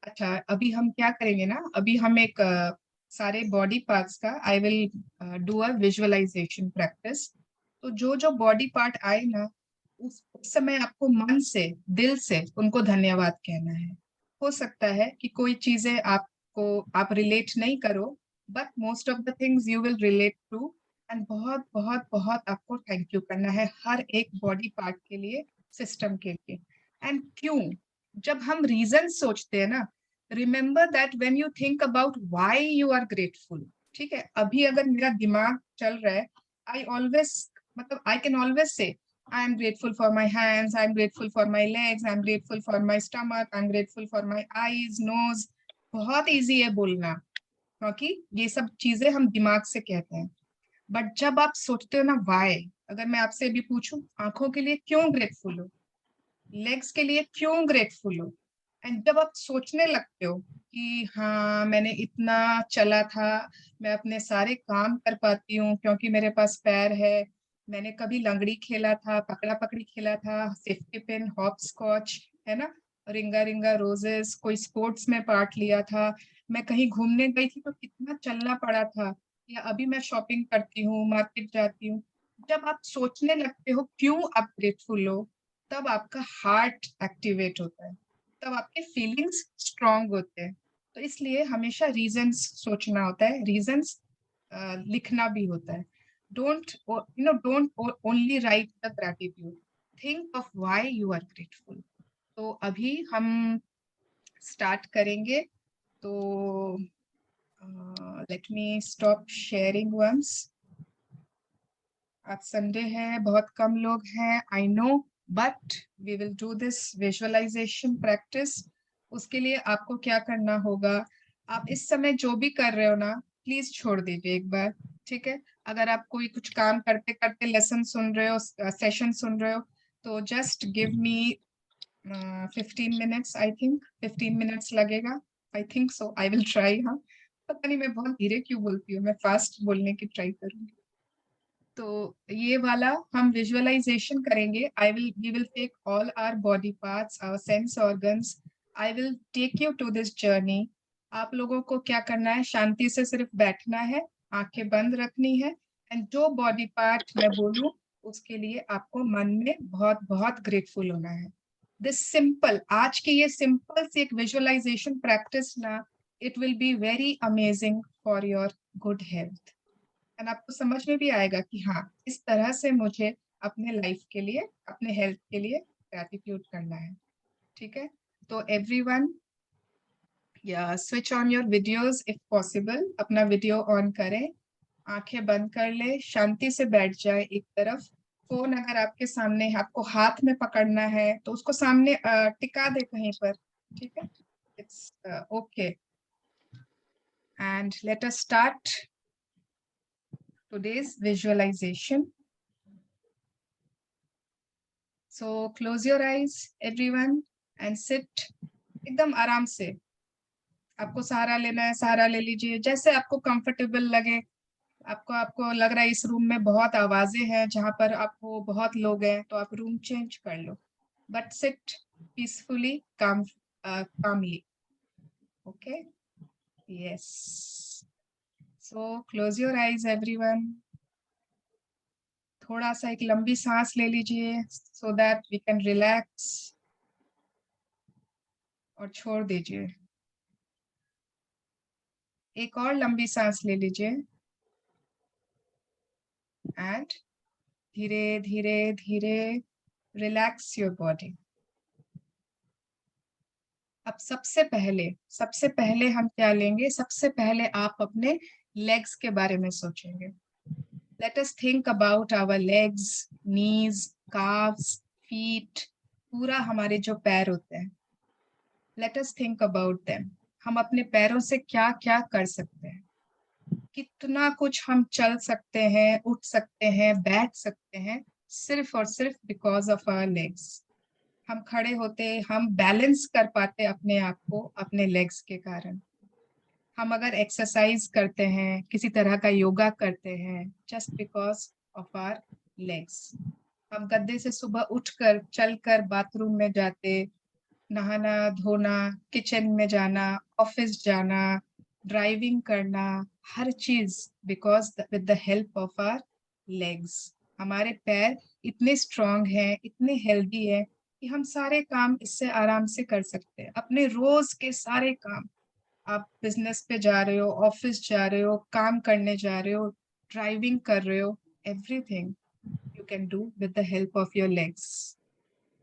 अच्छा, अभी हम क्या करेंगे ना, अभी हम एक सारे बॉडी पार्ट्स का I will do a visualization practice. तो जो जो बॉडी पार्ट आए ना, उस समय आपको मन से, दिल से उनको धन्यवाद कहना है। हो सकता है कि कोई चीजें आप रिलेट नहीं करो, but most of the things you will relate to. And बहुत बहुत बहुत आपको थैंक यू करना है हर एक बॉडी पार्ट के लिए, सिस्टम के लिए। एंड क्यों? जब हम रीजन सोचते हैं ना, remember that when you think about why you are grateful, ठीक है। अभी अगर मेरा दिमाग चल रहा है, आई ऑलवेज, मतलब I can always say I am grateful for my hands, I am grateful for my legs, I am grateful for my stomach, I am grateful for my eyes, nose। बहुत easy है बोलना, क्योंकि ये सब चीजें हम दिमाग से कहते हैं। बट जब आप सोचते हो ना वाई, अगर मैं आपसे भी पूछूं, आंखों के लिए क्यों ग्रेटफुल हो, लेग्स के लिए क्यों ग्रेटफुल हो, एंड जब आप सोचने लगते हो कि हाँ मैंने इतना चला था, मैं अपने सारे काम कर पाती हूँ क्योंकि मेरे पास पैर है, मैंने कभी लंगड़ी खेला था, पकड़ा पकड़ी खेला था, सेफ्टी पिन, हॉप स्कॉच, है ना, रिंगा रिंगा रोजेस, कोई स्पोर्ट्स में पार्ट लिया था, मैं कहीं घूमने गई थी तो कितना चलना पड़ा था, या अभी मैं शॉपिंग करती हूँ, मार्केट जाती हूँ। जब आप सोचने लगते हो क्यों आप ग्रेटफुल हो, तब आपका हार्ट एक्टिवेट होता है, तब आपके फीलिंग्स स्ट्रांग होते हैं। तो इसलिए हमेशा रीजंस सोचना होता है, रीजंस लिखना भी होता है। don't don't only write the gratitude, think of why you are grateful। तो अभी हम स्टार्ट करेंगे। तो let me stop sharing once. आज संडे है, बहुत कम लोग हैं, I know, but we will do this visualization practice. उसके लिए आपको क्या करना होगा, आप इस समय जो भी कर रहे हो ना, प्लीज छोड़ दीजिए एक बार, ठीक है। अगर आप कोई कुछ काम करते करते लेसन सुन रहे हो, सेशन सुन रहे हो, तो just give me 15 minutes, I think 15 minutes लगेगा, I think so, I will try. हाँ, पता नहीं मैं बहुत धीरे क्यों बोलती हूँ, मैं फास्ट बोलने की ट्राई करूंगी। तो ये वाला हम विजुअलाइजेशन करेंगे। We will take all our body parts, our sense organs, I will take you to this journey. आप लोगों को क्या करना है, शांति से सिर्फ बैठना है, आंखें बंद रखनी है, एंड जो बॉडी पार्ट मैं बोलूं उसके लिए आपको मन में बहुत बहुत ग्रेटफुल होना है। दिस सिंपल, आज की ये सिंपल सी एक विजुअलाइजेशन प्रैक्टिस ना, it will be very amazing for your good health. And आपको समझ में भी आएगा कि हाँ, इस तरह से मुझे अपने लाइफ के लिए, अपने हेल्थ के लिए ग्रैटिट्यूड करना है, ठीक है। तो एवरीवन, या switch on your videos if possible, अपना वीडियो ऑन करें, आंखें बंद कर ले, शांति से बैठ जाए एक तरफ। फोन अगर आपके सामने है, आपको हाथ में पकड़ना है तो उसको सामने टिका दे कहीं पर, ठीक है। It's okay, and let us start today's visualization। So close your eyes everyone and sit एकदम आराम से। आपको सहारा लेना है, सहारा ले लीजिए, जैसे आपको कंफर्टेबल लगे। आपको आपको लग रहा है इस रूम में बहुत आवाजें हैं, जहां पर आपको बहुत लोग हैं, तो आप रूम चेंज कर लो, but sit peacefully, calmly। okay, yes, so close your eyes everyone। थोड़ा सा एक लंबी सांस ले लीजिए so that we can relax, और छोड़ दीजिए। एक और लंबी सांस ले लीजिए, एंड धीरे धीरे धीरे रिलैक्स योर बॉडी। अब सबसे पहले हम क्या लेंगे, सबसे पहले आप अपने लेग्स के बारे में सोचेंगे। Let us think about our legs, knees, calves, feet, पूरा हमारे जो पैर होते हैं। Let us think about them. हम अपने पैरों से क्या क्या कर सकते हैं, कितना कुछ हम चल सकते हैं, उठ सकते हैं, बैठ सकते हैं, सिर्फ और सिर्फ बिकॉज ऑफ आवर लेग्स। हम खड़े होते, हम बैलेंस कर पाते अपने आप को अपने लेग्स के कारण। हम अगर एक्सरसाइज करते हैं, किसी तरह का योगा करते हैं, just because of our legs. हम गद्दे से सुबह उठकर चलकर बाथरूम में जाते, नहाना धोना, किचन में जाना, ऑफिस जाना, ड्राइविंग करना, हर चीज because with the help of our legs. हमारे पैर इतने स्ट्रांग हैं, इतने हेल्दी है कि हम सारे काम इससे आराम से कर सकते हैं, अपने रोज के सारे काम। आप बिजनेस पे जा रहे हो, ऑफिस जा रहे हो, काम करने जा रहे हो, ड्राइविंग कर रहे हो, everything you can do with the help of your legs.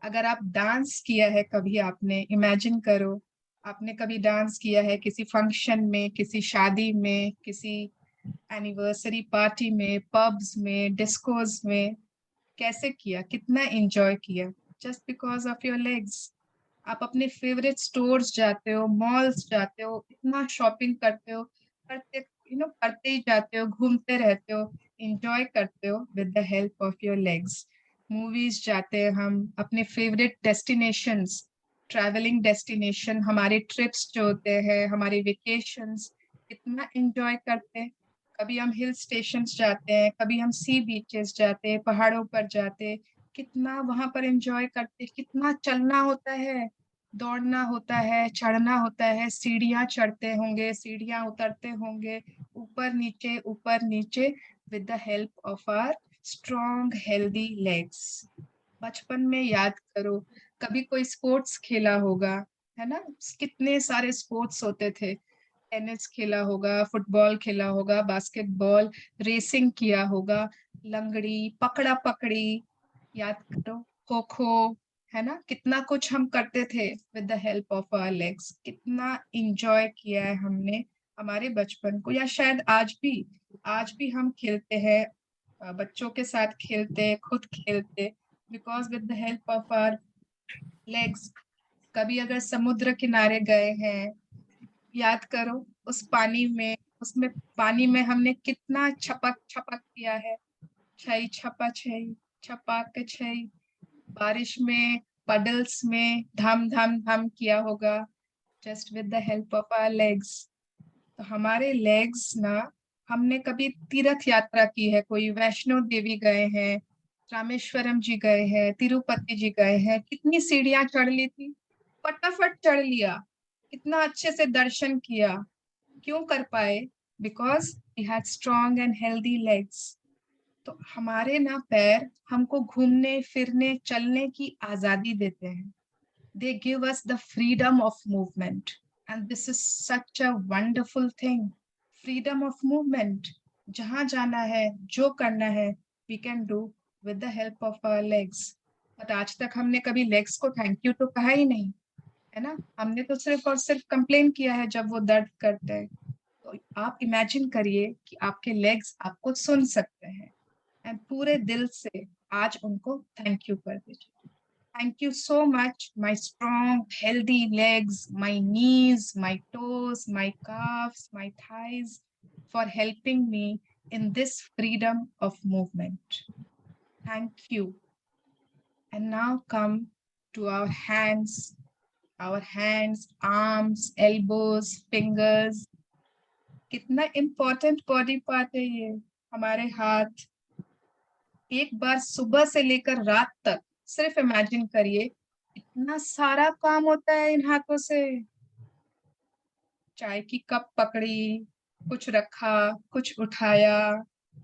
अगर आप डांस किया है कभी, आपने इमेजिन करो, आपने कभी डांस किया है किसी फंक्शन में, किसी शादी में, किसी एनिवर्सरी पार्टी में, पब्स में, डिस्कोज में, कैसे किया, कितना एंजॉय किया, just because of your legs. आप अपने फेवरेट स्टोर्स जाते हो, मॉल्स जाते हो, इतना शॉपिंग करते हो, करते करते ही जाते हो, घूमते रहते हो, एंजॉय करते हो with the help of your legs. Movies जाते हैं हम, अपने फेवरेट डेस्टिनेशंस, ट्रैवलिंग डेस्टिनेशन, हमारे ट्रिप्स जो होते हैं, हमारे वेकेशंस, इतना एंजॉय करते हैं। कभी हम हिल स्टेशंस जाते हैं, कभी हम सी बीचेस जाते हैं, पहाड़ों पर जाते हैं, कितना वहां पर एंजॉय करते हैं, कितना चलना होता है, दौड़ना होता है, चढ़ना होता है, सीढ़ियां चढ़ते होंगे, सीढ़ियां उतरते होंगे, ऊपर नीचे with the help of our strong healthy legs. बचपन में याद करो, कभी कोई स्पोर्ट्स खेला होगा, है ना, कितने सारे स्पोर्ट्स होते थे, टेनिस खेला होगा, फुटबॉल खेला होगा, बास्केटबॉल, रेसिंग किया होगा, लंगड़ी, पकड़ा पकड़ी, याद करो, खो खो, है ना, कितना कुछ हम करते थे with the help of our legs. कितना इंजॉय किया है हमने हमारे बचपन को, या शायद आज भी हम खेलते हैं, बच्चों के साथ खेलते, खुद खेलते, because with the help of our legs. कभी अगर समुद्र किनारे गए हैं, याद करो, उस पानी में, उसमें पानी में हमने कितना छपक छपक किया है, छई छपा छई, छपाक छई, बारिश में, पडल्स में धम धम धम किया होगा, just with the help of our legs. तो हमारे लेग्स ना, हमने कभी तीर्थ यात्रा की है, कोई वैष्णो देवी गए हैं, रामेश्वरम जी गए हैं, तिरुपति जी गए हैं, कितनी सीढ़ियां चढ़ ली थी, फटाफट चढ़ लिया, कितना अच्छे से दर्शन किया, क्यों कर पाए, because we had strong and healthy legs. तो हमारे ना पैर हमको घूमने फिरने चलने की आजादी देते हैं, they give us the freedom of movement, and this is such a wonderful thing, freedom of movement. जहां जाना है, जो करना है, we can do with the help of our legs. But आज तक हमने कभी लेग्स को थैंक यू तो कहा ही नहीं, है ना, हमने तो सिर्फ और सिर्फ कंप्लेन किया है जब वो दर्द करते हैं। तो आप इमेजिन करिए कि आपके लेग्स आपको सुन सकते हैं, एंड पूरे दिल से आज उनको थैंक यू कर दीजिए। Thank you so much, my strong, healthy legs, my knees, my toes, my calves, my thighs, for helping me in this freedom of movement. Thank you. And now come to our hands, arms, elbows, fingers. कितना important body part है ये, हमारे हाथ। एक बार सुबह से लेकर रात तक सिर्फ इमेजिन करिए, इतना सारा काम होता है इन हाथों से। चाय की कप पकड़ी, कुछ रखा, कुछ उठाया,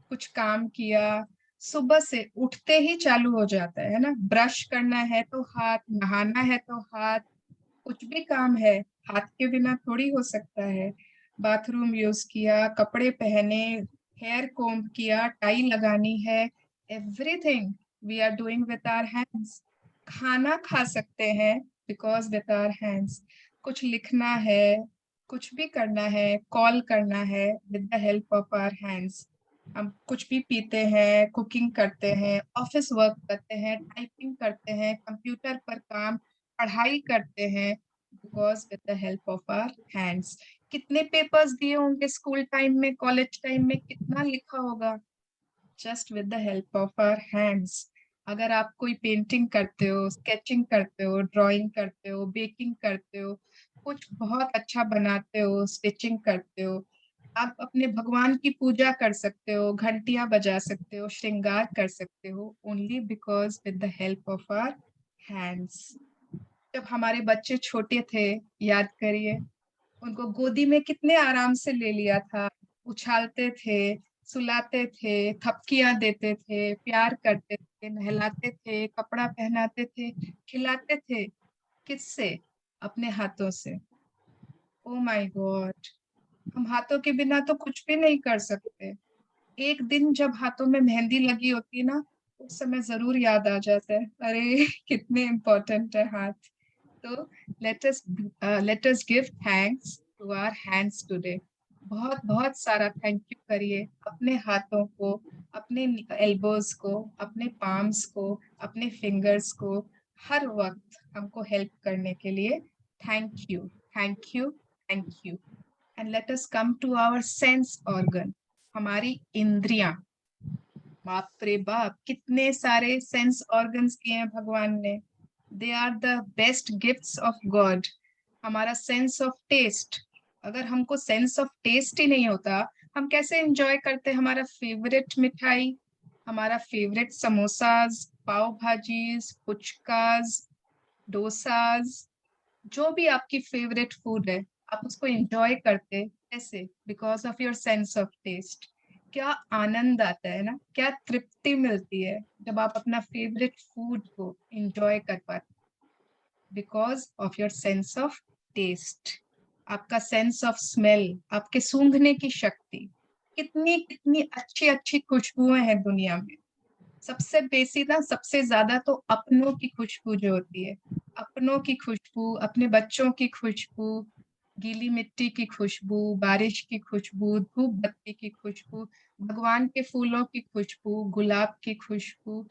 कुछ काम किया, सुबह से उठते ही चालू हो जाता है ना, ब्रश करना है तो हाथ, नहाना है तो हाथ, कुछ भी काम है हाथ के बिना थोड़ी हो सकता है। बाथरूम यूज किया, कपड़े पहने, हेयर कोम्ब किया, टाई लगानी है, everything we are doing with our hands. खाना खा सकते हैं बिकॉज विथ आवर हैंड्स। कुछ लिखना है, कुछ भी करना है, कॉल करना है, with the help of our hands. हम कुछ भी पीते हैं, कुकिंग करते हैं, ऑफिस वर्क करते हैं, टाइपिंग करते हैं, कंप्यूटर पर काम, पढ़ाई करते हैं, because with the help of our hands. कितने पेपर्स दिए होंगे स्कूल टाइम में, कॉलेज टाइम में, कितना लिखा होगा, just with the help of our hands. अगर आप कोई पेंटिंग करते हो, स्केचिंग करते हो, ड्राइंग करते हो, बेकिंग करते हो, कुछ बहुत अच्छा बनाते हो, स्टिचिंग करते हो, आप अपने भगवान की पूजा कर सकते हो, घंटियां बजा सकते हो, श्रृंगार कर सकते हो, only because with the help of our hands. जब हमारे बच्चे छोटे थे, याद करिए, उनको गोदी में कितने आराम से ले लिया था, उछालते थे, सुलाते थे, थपकियां देते थे, प्यार करते थे, नहलाते थे, कपड़ा पहनाते थे, खिलाते थे। किससे? अपने हाथों से। ओ माय गॉड, हम हाथों के बिना तो कुछ भी नहीं कर सकते। एक दिन जब हाथों में मेहंदी लगी होती है ना, उस समय जरूर याद आ जाता है, अरे कितने इम्पोर्टेंट है हाथ। तो let us give thanks to our hands today. बहुत बहुत सारा थैंक यू करिए अपने हाथों को, अपने एल्बोज को, अपने पाम्स को, अपने फिंगर्स को, हर वक्त हमको हेल्प करने के लिए। Thank you, thank you, thank you. And let us come to our sense organ, हमारी इंद्रियां। बाप रे बाप, कितने सारे सेंस ऑर्गन्स किए हैं भगवान ने। They are the best gifts of God. हमारा सेंस ऑफ टेस्ट, अगर हमको सेंस ऑफ टेस्ट ही नहीं होता, हम कैसे एंजॉय करते हमारा फेवरेट मिठाई, हमारा फेवरेट समोसाज, पाव भाजीज, पुचकाज, डोसाज, जो भी आपकी फेवरेट फूड है, आप उसको एंजॉय करते कैसे? Because of your sense of taste. क्या आनंद आता है ना, क्या तृप्ति मिलती है जब आप अपना फेवरेट फूड को एंजॉय कर पाते, because of your sense of taste. आपका सेंस ऑफ स्मेल, आपके सूंघने की शक्ति, कितनी कितनी अच्छी अच्छी खुशबुएं हैं दुनिया में। सबसे बेसिक ना, सबसे ज्यादा तो अपनों की खुशबू जो होती है, अपनों की खुशबू, अपने बच्चों की खुशबू, गीली मिट्टी की खुशबू, बारिश की खुशबू, धूप बत्ती की खुशबू, भगवान के फूलों की खुशबू, गुलाब की खुशबू,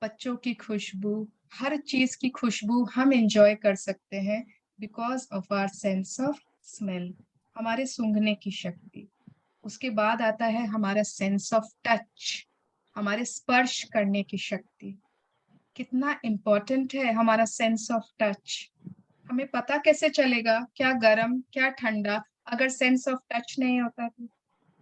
बच्चों की खुशबू, हर चीज की खुशबू हम एंजॉय कर सकते हैं because of our sense of smell, हमारे सूंघने की शक्ति। उसके बाद आता है हमारा सेंस ऑफ टच, हमारे स्पर्श करने की शक्ति। कितना इम्पोर्टेंट है हमारा सेंस ऑफ टच। हमें पता कैसे चलेगा क्या गरम क्या ठंडा, अगर सेंस ऑफ टच नहीं होता तो?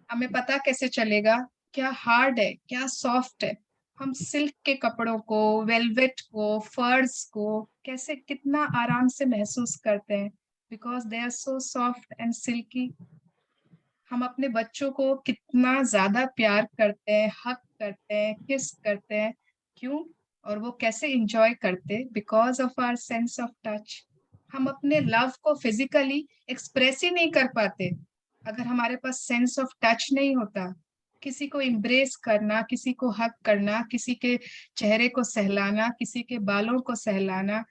हमें पता कैसे चलेगा क्या हार्ड है क्या सॉफ्ट है? हम सिल्क के कपड़ों को, वेलवेट को, फर्स को कैसे, कितना आराम से महसूस करते हैं, because they are so soft and silky. हम अपने बच्चों को कितना ज्यादा प्यार करते हैं, हक करते हैं, किस करते हैं, क्यों? और वो कैसे एंजॉय करते? Because of our sense of touch. हम अपने लव को फिजिकली एक्सप्रेस ही नहीं कर पाते अगर हमारे पास सेंस ऑफ टच नहीं होता। किसी को इम्ब्रेस करना, किसी को हक करना, किसी के चेहरे को सहलाना, किसी के बालों को सहलाना,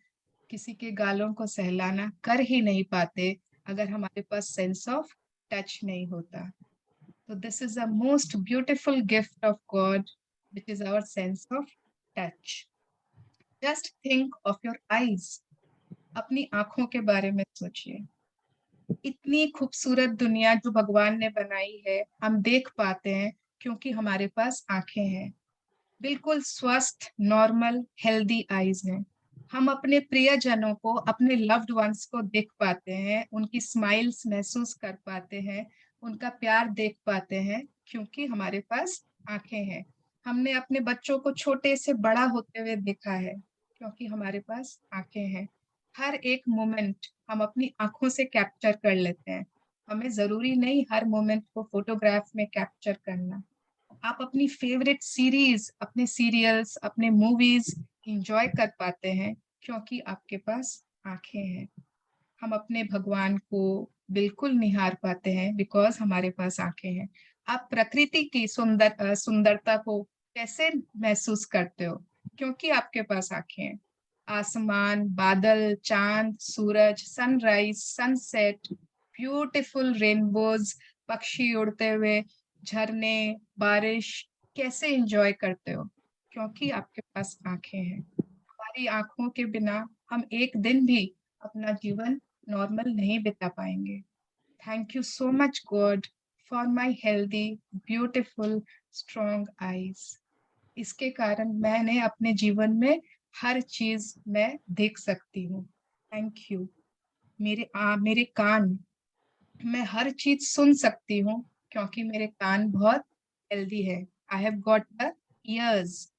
किसी के गालों को सहलाना कर ही नहीं पाते अगर हमारे पास सेंस ऑफ टच नहीं होता। तो this is the most beautiful gift of God, which is our sense of touch. Just think of your eyes, अपनी आंखों के बारे में सोचिए। इतनी खूबसूरत दुनिया जो भगवान ने बनाई है, हम देख पाते हैं क्योंकि हमारे पास आंखें हैं। बिल्कुल स्वस्थ, नॉर्मल, हेल्दी आईज हैं। हम अपने प्रियजनों को, अपने लव्ड वंस को देख पाते हैं, उनकी स्माइल्स महसूस कर पाते हैं, उनका प्यार देख पाते हैं क्योंकि हमारे पास आंखें हैं। हमने अपने बच्चों को छोटे से बड़ा होते हुए देखा है क्योंकि हमारे पास आंखें हैं। हर एक मोमेंट हम अपनी आंखों से कैप्चर कर लेते हैं। हमें जरूरी नहीं हर मोमेंट को फोटोग्राफ में कैप्चर करना। आप अपनी फेवरेट सीरीज, अपने सीरियल्स, अपने मूवीज एंजॉय कर पाते हैं क्योंकि आपके पास आंखें हैं। हम अपने भगवान को बिल्कुल निहार पाते हैं बिकॉज हमारे पास आंखें हैं। आप प्रकृति की सुंदरता को कैसे महसूस करते हो? क्योंकि आपके पास आंखें हैं। आसमान, बादल, चांद, सूरज, सनराइज, सनसेट, ब्यूटीफुल रेनबोज, पक्षी उड़ते हुए, झरने, बारिश, कैसे एंजॉय करते हो? क्योंकि आपके पास आंखें हैं। हमारी आंखों के बिना हम एक दिन भी अपना जीवन नॉर्मल नहीं बिता पाएंगे। Thank you so much God for my healthy, beautiful, strong eyes. इसके कारण मैंने अपने जीवन में हर चीज मैं देख सकती हूँ। Thank you. मेरे कान, मैं हर चीज सुन सकती हूँ क्योंकि मेरे कान बहुत हेल्दी है। I have got the years.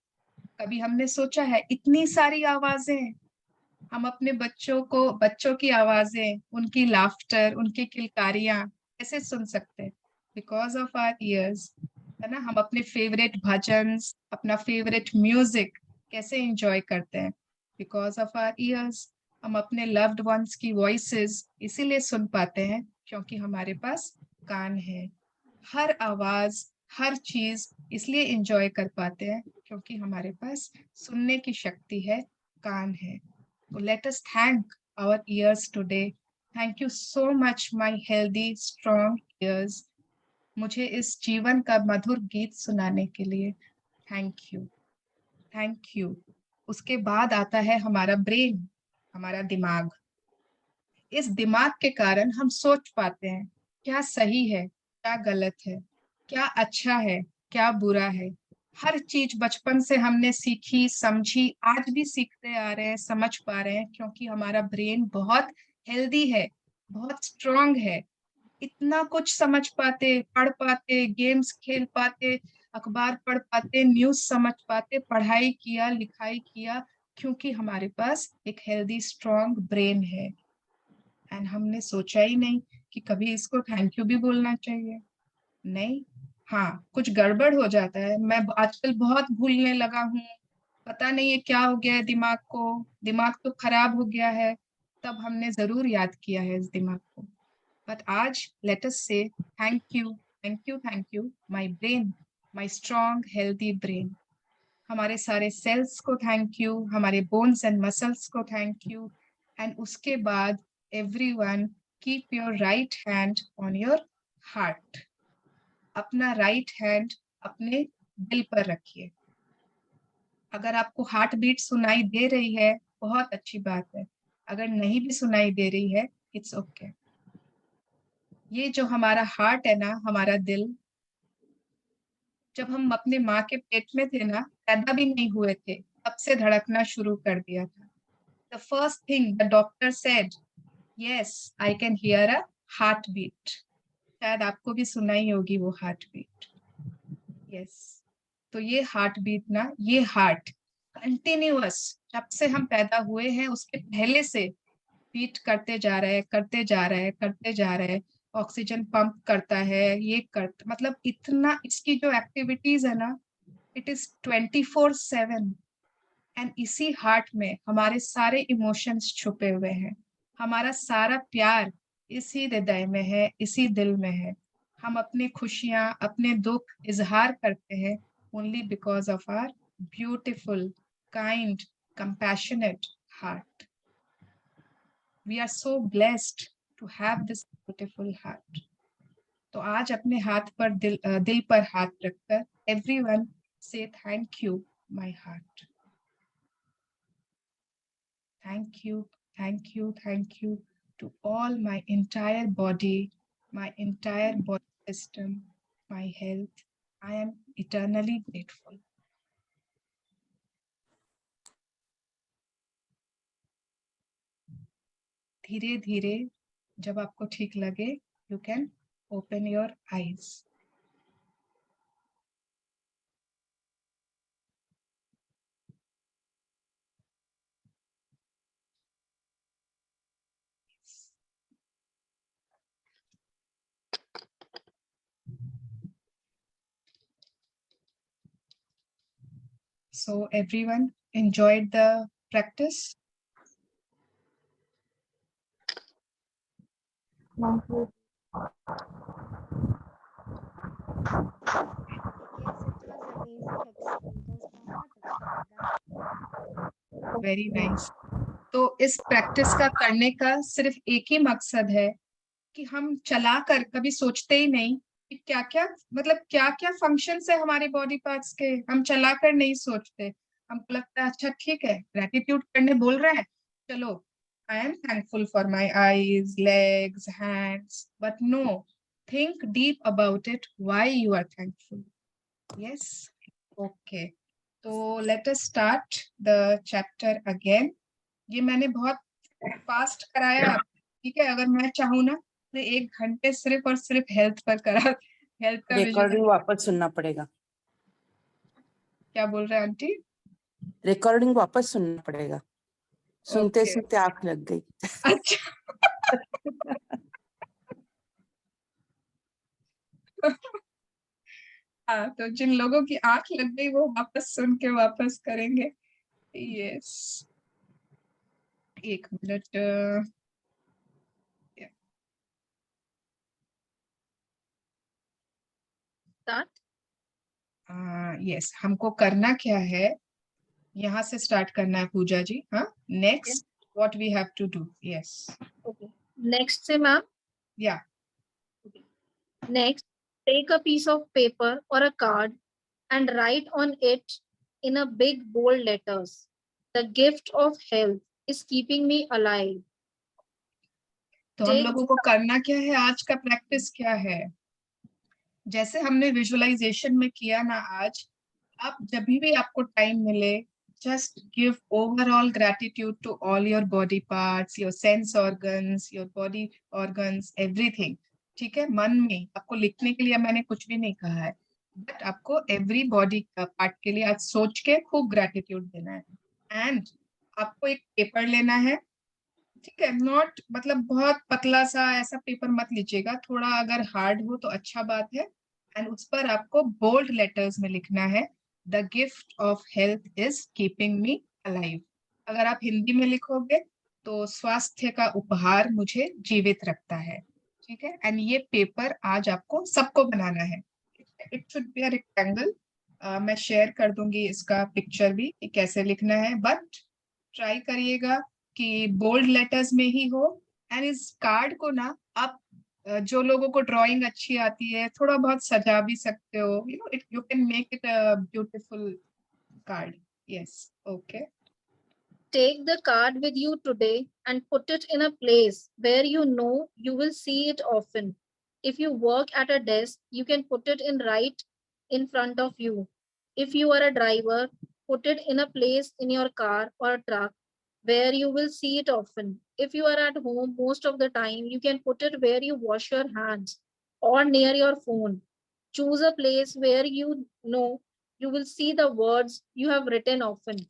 कभी हमने सोचा है इतनी सारी आवाजें, हम अपने बच्चों की आवाजें, उनकी लाफ्टर, उनकी किलकारियां कैसे सुन सकते हैं? बिकॉज ऑफ आवर ईयर्स, है ना। हम अपने फेवरेट भजन्स, अपना फेवरेट म्यूजिक कैसे एंजॉय करते हैं? Because of our ears. हम अपने लव्ड वंस की वॉइसेस इसीलिए सुन पाते हैं क्योंकि हमारे पास कान है। हर आवाज, हर चीज इसलिए एंजॉय कर पाते हैं क्योंकि हमारे पास सुनने की शक्ति है, कान है। So let us thank our ears today. Thank you so much, my healthy, strong ears. मुझे इस जीवन का मधुर गीत सुनाने के लिए थैंक यू, थैंक यू। उसके बाद आता है हमारा ब्रेन, हमारा दिमाग। इस दिमाग के कारण हम सोच पाते हैं क्या सही है, क्या गलत है, क्या अच्छा है, क्या बुरा है। हर चीज बचपन से हमने सीखी, समझी, आज भी सीखते आ रहे हैं, समझ पा रहे हैं क्योंकि हमारा ब्रेन बहुत हेल्दी है, बहुत स्ट्रांग है। इतना कुछ समझ पाते, पढ़ पाते, गेम्स खेल पाते, अखबार पढ़ पाते, न्यूज समझ पाते, पढ़ाई किया, लिखाई किया, क्योंकि हमारे पास एक हेल्दी स्ट्रांग ब्रेन है। एंड हमने सोचा ही नहीं कि कभी इसको थैंक यू भी बोलना चाहिए। नहीं, हाँ, कुछ गड़बड़ हो जाता है। मैं आजकल बहुत भूलने लगा हूँ, पता नहीं है क्या हो गया है दिमाग को, दिमाग तो खराब हो गया है। तब हमने जरूर याद किया है इस दिमाग को। बट आज लेट अस से thank you, thank you, thank you my brain, my strong healthy brain. हमारे सारे सेल्स को थैंक यू, हमारे बोन्स एंड मसल्स को थैंक यू। एंड उसके बाद everyone, keep your right hand on your heart. अपना right hand अपने दिल पर रखिए। अगर आपको हार्ट बीट सुनाई दे रही है, बहुत अच्छी बात है। अगर नहीं भी सुनाई दे रही है, इट्स ओके। ये जो हमारा हार्ट है ना, हमारा दिल, जब हम अपने माँ के पेट में थे ना, पैदा भी नहीं हुए थे, तब से धड़कना शुरू कर दिया था। The first thing the doctor said, yes, I can hear a heartbeat. शायद आपको भी सुनाई होगी वो हार्ट बीट। यस, तो ये हार्ट बीट ना, ये हार्ट कंटिन्यूअस जब से हम पैदा हुए हैं उसके पहले से बीट करते जा रहे हैं, करते जा रहे हैं, करते जा रहे हैं। ऑक्सीजन पंप करता है, ये करता, मतलब इतना इसकी जो एक्टिविटीज है ना, इट इज 24/7। एंड इसी हार्ट में हमारे सारे इमोशंस छुपे हुए हैं। हमारा सारा प्यार इसी हृदय में है, इसी दिल में है। हम अपनी खुशियां, अपने दुख इजहार करते हैं only because of our beautiful, kind, compassionate heart. We are so blessed to have this beautiful heart. तो आज अपने हाथ पर दिल पर हाथ रखकर एवरीवन से thank you my heart. Thank you, thank you, thank you to all my entire body, my entire body system, my health. I am eternally grateful. धीरे धीरे जब आपको ठीक लगे, you can open your eyes. So everyone enjoyed the practice? Very nice. तो इस practice का करने का सिर्फ एक ही मकसद है कि हम चला कर कभी सोचते ही नहीं कि क्या क्या, मतलब क्या क्या फंक्शन है हमारे बॉडी पार्ट्स के, हम चला कर नहीं सोचते। हमको लगता है अच्छा ठीक है, ग्रेटिट्यूड करने बोल रहे हैं, चलो I am thankful for my eyes, legs, hands, but no, think deep about it, why you are thankful. Yes, okay. तो let us start the chapter again. ये मैंने बहुत फास्ट कराया, ठीक है। अगर मैं चाहूँ ना तो 1 घंटे सिर्फ और सिर्फ हेल्थ पर करा, हेल्थ का रिकॉर्डिंग वापस सुनना पड़ेगा। क्या बोल रहे हैं आंटी? रिकॉर्डिंग वापस सुनना पड़ेगा। सुनते Okay. सुनते आंख लग गई। अच्छा हाँ, तो जिन लोगों की आंख लग गई वो वापस सुन के वापस करेंगे। यस, एक मिनट। यस, हमको करना क्या है, यहाँ से स्टार्ट करना है पूजा जी। हाँ, next what we have to do. Yes, Okay. Next से मैम, या next, take a piece of paper or a card and write on it in a big bold letters, the gift of health is keeping me alive. तो हम Take लोगों को करना क्या है, आज का प्रैक्टिस क्या है, जैसे हमने विजुअलाइजेशन में किया ना आज, आप जब भी आपको टाइम मिले, just give overall gratitude to all your body parts, your sense organs, your body organs, everything. ठीक है, मन में आपको लिखने के लिए मैंने कुछ भी नहीं कहा है, बट आपको एवरी बॉडी पार्ट के लिए आज सोच के खूब ग्रेटिट्यूड देना है। एंड आपको एक पेपर लेना है, ठीक है, नॉट मतलब बहुत पतला सा ऐसा पेपर मत लीजिएगा, थोड़ा अगर हार्ड हो तो अच्छा बात है। एंड उस पर आपको बोल्ड लेटर्स में लिखना है, the gift of health is keeping me alive. अगर आप हिंदी में लिखोगे तो स्वास्थ्य का उपहार मुझे जीवित रखता है। ठीक है, एंड ये पेपर आज आपको सबको बनाना है। It should be a rectangle. मैं शेयर कर दूंगी इसका पिक्चर भी कि कैसे लिखना है, बट ट्राई करिएगा कि बोल्ड लेटर्स में ही हो। एंड इस कार्ड को ना आप जो लोगों को ड्राइंग अच्छी आती है थोड़ा बहुत सजा भी सकते हो, you know, it you can make it a beautiful card. Yes, okay. Take the card with you today and put it in a place where you know you will see it often. If you work at a desk, you can put it in right in front of you. If you are a driver, put it in a place in your car or a truck where you will see it often. If you are at home most of the time, you can put it where you wash your hands or near your phone. Choose a place where you know you will see the words you have written often.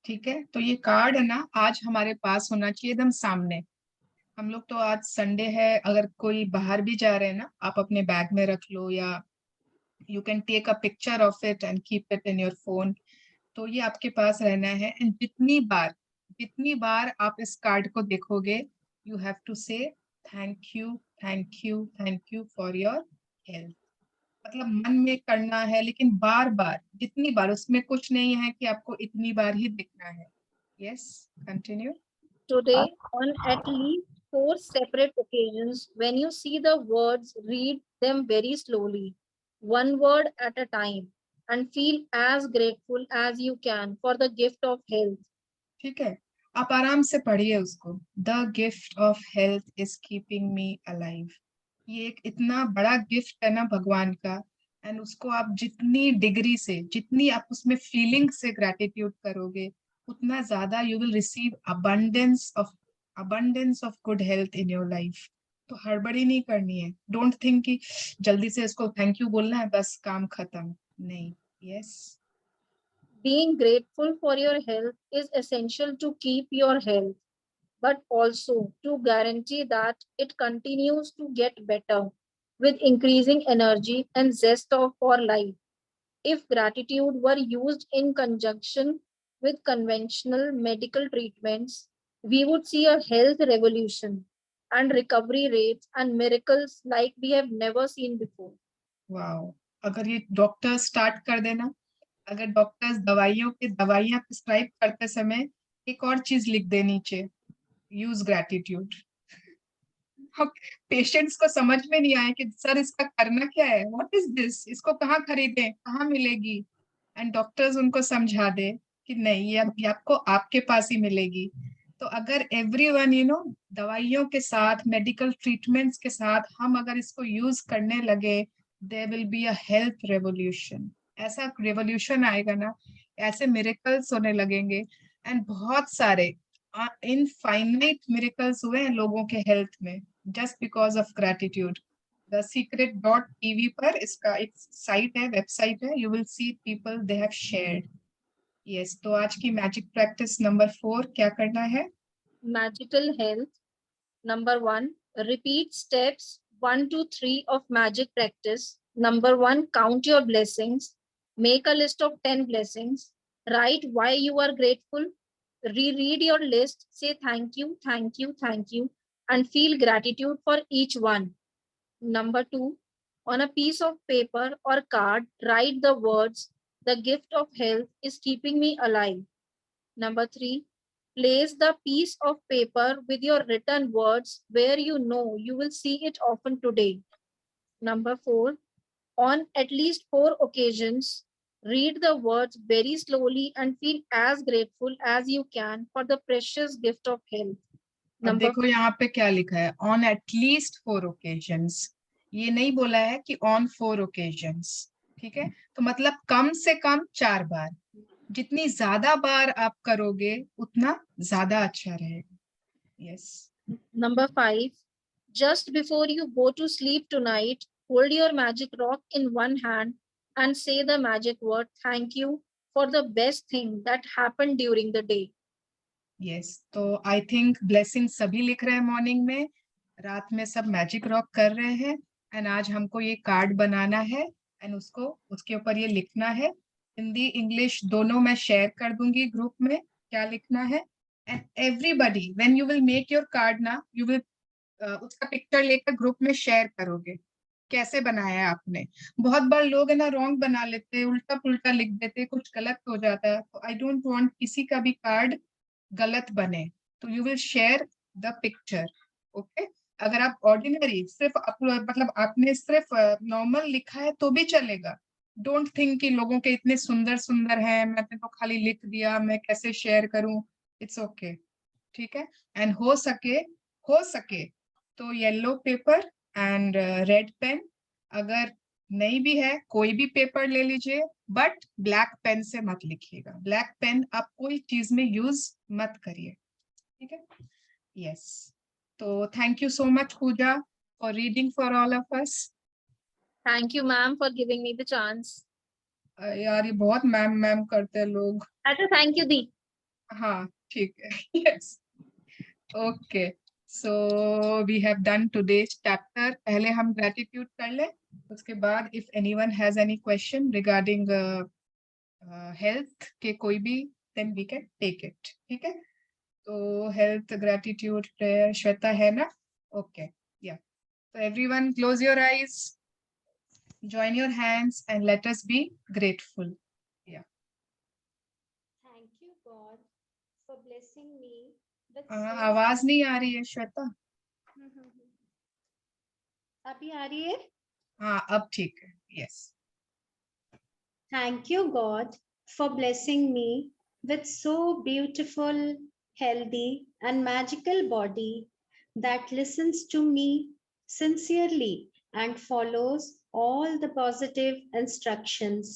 ठीक है, तो ये card है ना आज हमारे पास होना चाहिए एकदम सामने। हम लोग तो आज संडे है, अगर कोई बाहर भी जा रहे हैं ना, आप अपने बैग में रख लो, या you can take a picture of it and keep it in your phone. तो ये आपके पास रहना है, एंड जितनी बार आप इस कार्ड को देखोगे, यू हैव टू से thank you, thank you, thank you for your health. मतलब मन में करना है, लेकिन बार बार, जितनी बार, उसमें कुछ नहीं है कि आपको इतनी बार ही दिखना है। Yes, continue. Today, on at least 4 separate occasions, when you see the words, read them very slowly, one word at a time, and feel as grateful as you can for the gift of health. ठीक है, आप आराम से पढ़िए उसको। The gift of health is keeping me alive. ये एक इतना बड़ा गिफ्ट है ना भगवान का, एंड उसको आप जितनी डिग्री से, जितनी आप उसमें फीलिंग से ग्रेटिट्यूड करोगे, उतना ज्यादा you will receive abundance of good health in your life। तो हड़बड़ी नहीं करनी है। डोंट थिंक कि जल्दी से इसको थैंक यू बोलना है, बस काम खत्म, नहीं। Yes, Being grateful for your health is essential to keep your health, but also to guarantee that it continues to get better with increasing energy and zest for life. If gratitude were used in conjunction with conventional medical treatments, we would see a health revolution and recovery rates and miracles like we have never seen before. Wow, अगर ये doctor start कर देना, अगर doctors दवाइयां prescribe करते समय एक और चीज लिख दे नीचे, यूज ग्रेटिट्यूड। पेशेंट्स को समझ में नहीं आया कि सर इसका करना क्या है, व्हाट इज दिस, इसको कहाँ खरीदें, कहाँ मिलेगी, एंड डॉक्टर्स उनको समझा दे कि नहीं, ये आपको आपके पास ही मिलेगी। तो अगर एवरीवन यू नो दवाइयों के साथ, मेडिकल ट्रीटमेंट्स के साथ हम अगर इसको यूज करने लगे, there will be a health revolution. ऐसा रेवोल्यूशन आएगा ना, ऐसे मिरेकल्स होने लगेंगे, एंड बहुत सारे इनफाइनाइट मिरेकल्स हुए हैं लोगों के हेल्थ में, just because of gratitude। thesecret.tv पर इसका एक साइट है, वेबसाइट है, you will see people they have shared. Yes, तो आज की मैजिक प्रैक्टिस नंबर 4 क्या करना है? Magical health. Number 1, repeat steps 1 to 3 of magic practice. Number 1, count your blessings. Make a list of 10 blessings. Write why you are grateful. Reread your list. Say thank you, thank you, thank you, and feel gratitude for each one. Number 2, on a piece of paper or card, write the words, the gift of health is keeping me alive. Number 3, place the piece of paper with your written words where you know you will see it often today. Number 4, on at least 4 occasions, read the words very slowly and feel as grateful as you can for the precious gift of health. अब देखो यहाँ पे क्या लिखा है, on at least 4 occasions. ये नहीं बोला है कि on 4 occasions. ठीक है, तो मतलब कम से कम 4 बार. जितनी ज्यादा बार आप करोगे उतना ज्यादा अच्छा रहेगा. Yes. Number 5, just before you go to sleep tonight, hold your magic rock in one hand and say the magic word thank you for the best thing that happened during the day. Yes, तो I think blessing सभी लिख रहे हैं morning में, रात में सब magic rock कर रहे हैं. एंड आज हमको ये कार्ड बनाना है एंड उसके ऊपर ये लिखना है. हिंदी इंग्लिश दोनों मैं शेयर कर दूंगी ग्रुप में क्या लिखना है. And everybody when you will make your card ना, यू विल उसका पिक्चर लेकर ग्रुप में शेयर करोगे कैसे बनाया है आपने. बहुत बार लोग है ना रॉन्ग बना लेते, उल्टा पुल्टा लिख देते, कुछ गलत हो जाता है. तो आई डोंट वांट किसी का भी कार्ड गलत बने, तो you will share the picture. Okay, अगर आप ऑर्डिनरी सिर्फ मतलब आपने सिर्फ नॉर्मल लिखा है तो भी चलेगा. डोंट थिंक कि लोगों के इतने सुंदर सुंदर हैं, मैंने तो खाली लिख दिया, मैं कैसे शेयर करूं. इट्स ओके, ठीक है. एंड हो सके तो yellow paper and red pen, अगर नहीं भी है कोई भी पेपर ले लीजिए, बट ब्लैक पेन से मत लिखिएगा. ब्लैक पेन आप कोई चीज में यूज मत करिए, ठीक है. यस, तो thank you so much Puja for reading for all of us. Thank you, ma'am, for giving me the chance. यार ये बहुत मैम करते हैं लोग. अच्छा, thank you, दी. हाँ ठीक है. Yes, okay. So we have done today's chapter. पहले हम ग्रेटिट्यूड कर ले, उसके बाद if anyone has any question regarding health के कोई भी, then we can take it. ठीक है, तो हेल्थ ग्रेटिट्यूड प्रेयर श्वेता है ना. ओके, या. तो everyone close your eyes, join your hands and let us be grateful. Yeah. Thank you God for blessing me with आवाज नहीं आ रही है श्वेता. अभी आ रही है? हाँ अब ठीक है. Yes. Thank you God for blessing me with so beautiful, healthy and magical body that listens to me sincerely and follows all the positive instructions.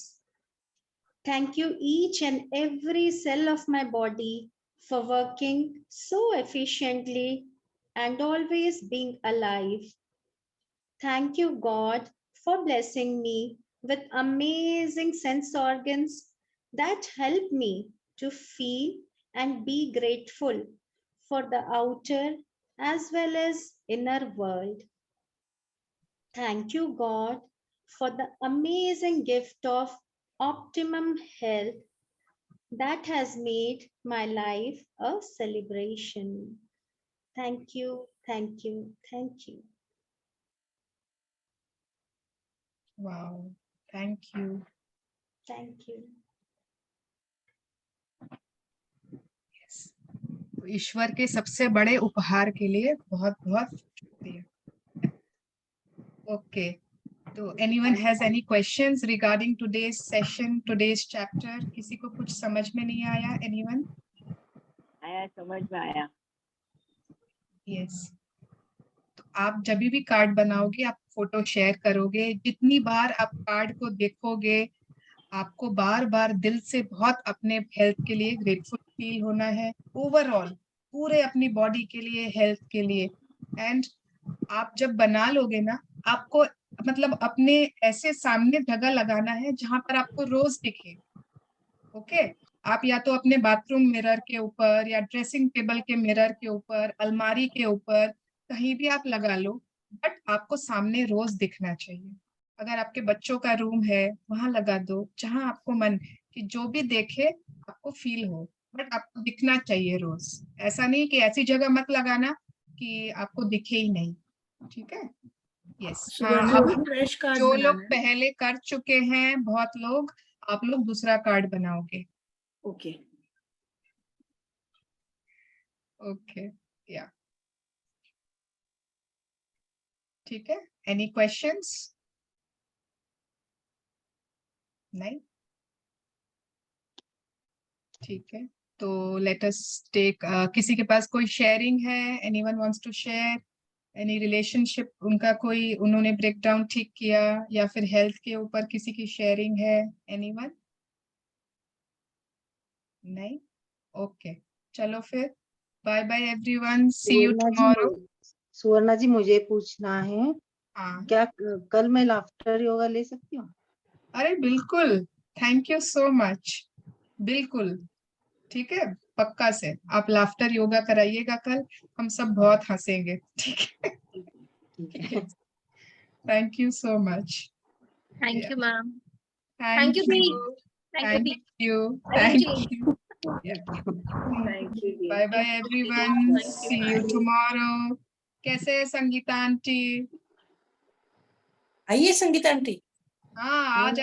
Thank you each and every cell of my body for working so efficiently and always being alive. Thank you God for blessing me with amazing sense organs that help me to feel and be grateful for the outer as well as inner world. Thank you God for the amazing gift of optimum health that has made my life a celebration. Thank you, thank you, thank you. Wow, thank you. Thank you. Yes. तो ईश्वर के सबसे बड़े उपहार के लिए बहुत बहुत शुक्रिया. Okay. So anyone has any questions regarding today's session, today's chapter? किसी को कुछ समझ में नहीं आया? Anyone? आया, समझ में आया. Yes. तो आप जब भी कार्ड बनाओगे, आप फोटो शेयर करोगे, जितनी बार आप कार्ड को देखोगे, आपको बार बार दिल से बहुत अपने हेल्थ के लिए ग्रेटफुल फील होना है. ओवरऑल पूरे अपनी बॉडी के लिए, हेल्थ के लिए. एंड आप जब बना लोगे ना, आपको मतलब अपने ऐसे सामने जगह लगाना है जहां पर आपको रोज दिखे। ओके, आप या तो अपने बाथरूम मिरर के ऊपर या ड्रेसिंग टेबल के मिरर के ऊपर, अलमारी के ऊपर, कहीं भी आप लगा लो, बट आपको सामने रोज दिखना चाहिए। अगर आपके बच्चों का रूम है वहां लगा दो, जहां आपको मन कि जो भी देखे आपको फील हो, बट आपको दिखना चाहिए रोज। ऐसा नहीं कि ऐसी जगह मत लगाना कि आपको दिखे ही नहीं। ठीक है, यस। हाँ, अब फ्रेश कार्ड जो लोग बनाना है। पहले कर चुके हैं बहुत लोग, आप लोग दूसरा कार्ड बनाओगे। ओके। ओके, या ठीक है। Any questions? नहीं, ठीक है। तो लेट अस टेक, किसी के पास कोई शेयरिंग है? Anyone wants to share any relationship, उनका कोई उन्होंने ब्रेक डाउन ठीक किया, या फिर हेल्थ के ऊपर किसी की शेयरिंग है? एनीवन? नहीं, ओके, चलो फिर, bye bye everyone, see you tomorrow. Suvarna ji मुझे पूछना है, हाँ, क्या कल मैं लाफ्टर योगा ले सकती हूँ? अरे बिल्कुल, थैंक यू सो मच, बिल्कुल, ठीक है, पक्का से आप लाफ्टर योगा कराइएगा कल, हम सब बहुत हंसेंगे, ठीक है। Thank you so much. Thank you ma'am. Thank you दी। You, thank you thank you, Thank you, thank you. Thank you जी। Bye bye everyone, see you tomorrow. कैसे है संगीता आंटी? आइए संगीता आंटी। हाँ, आज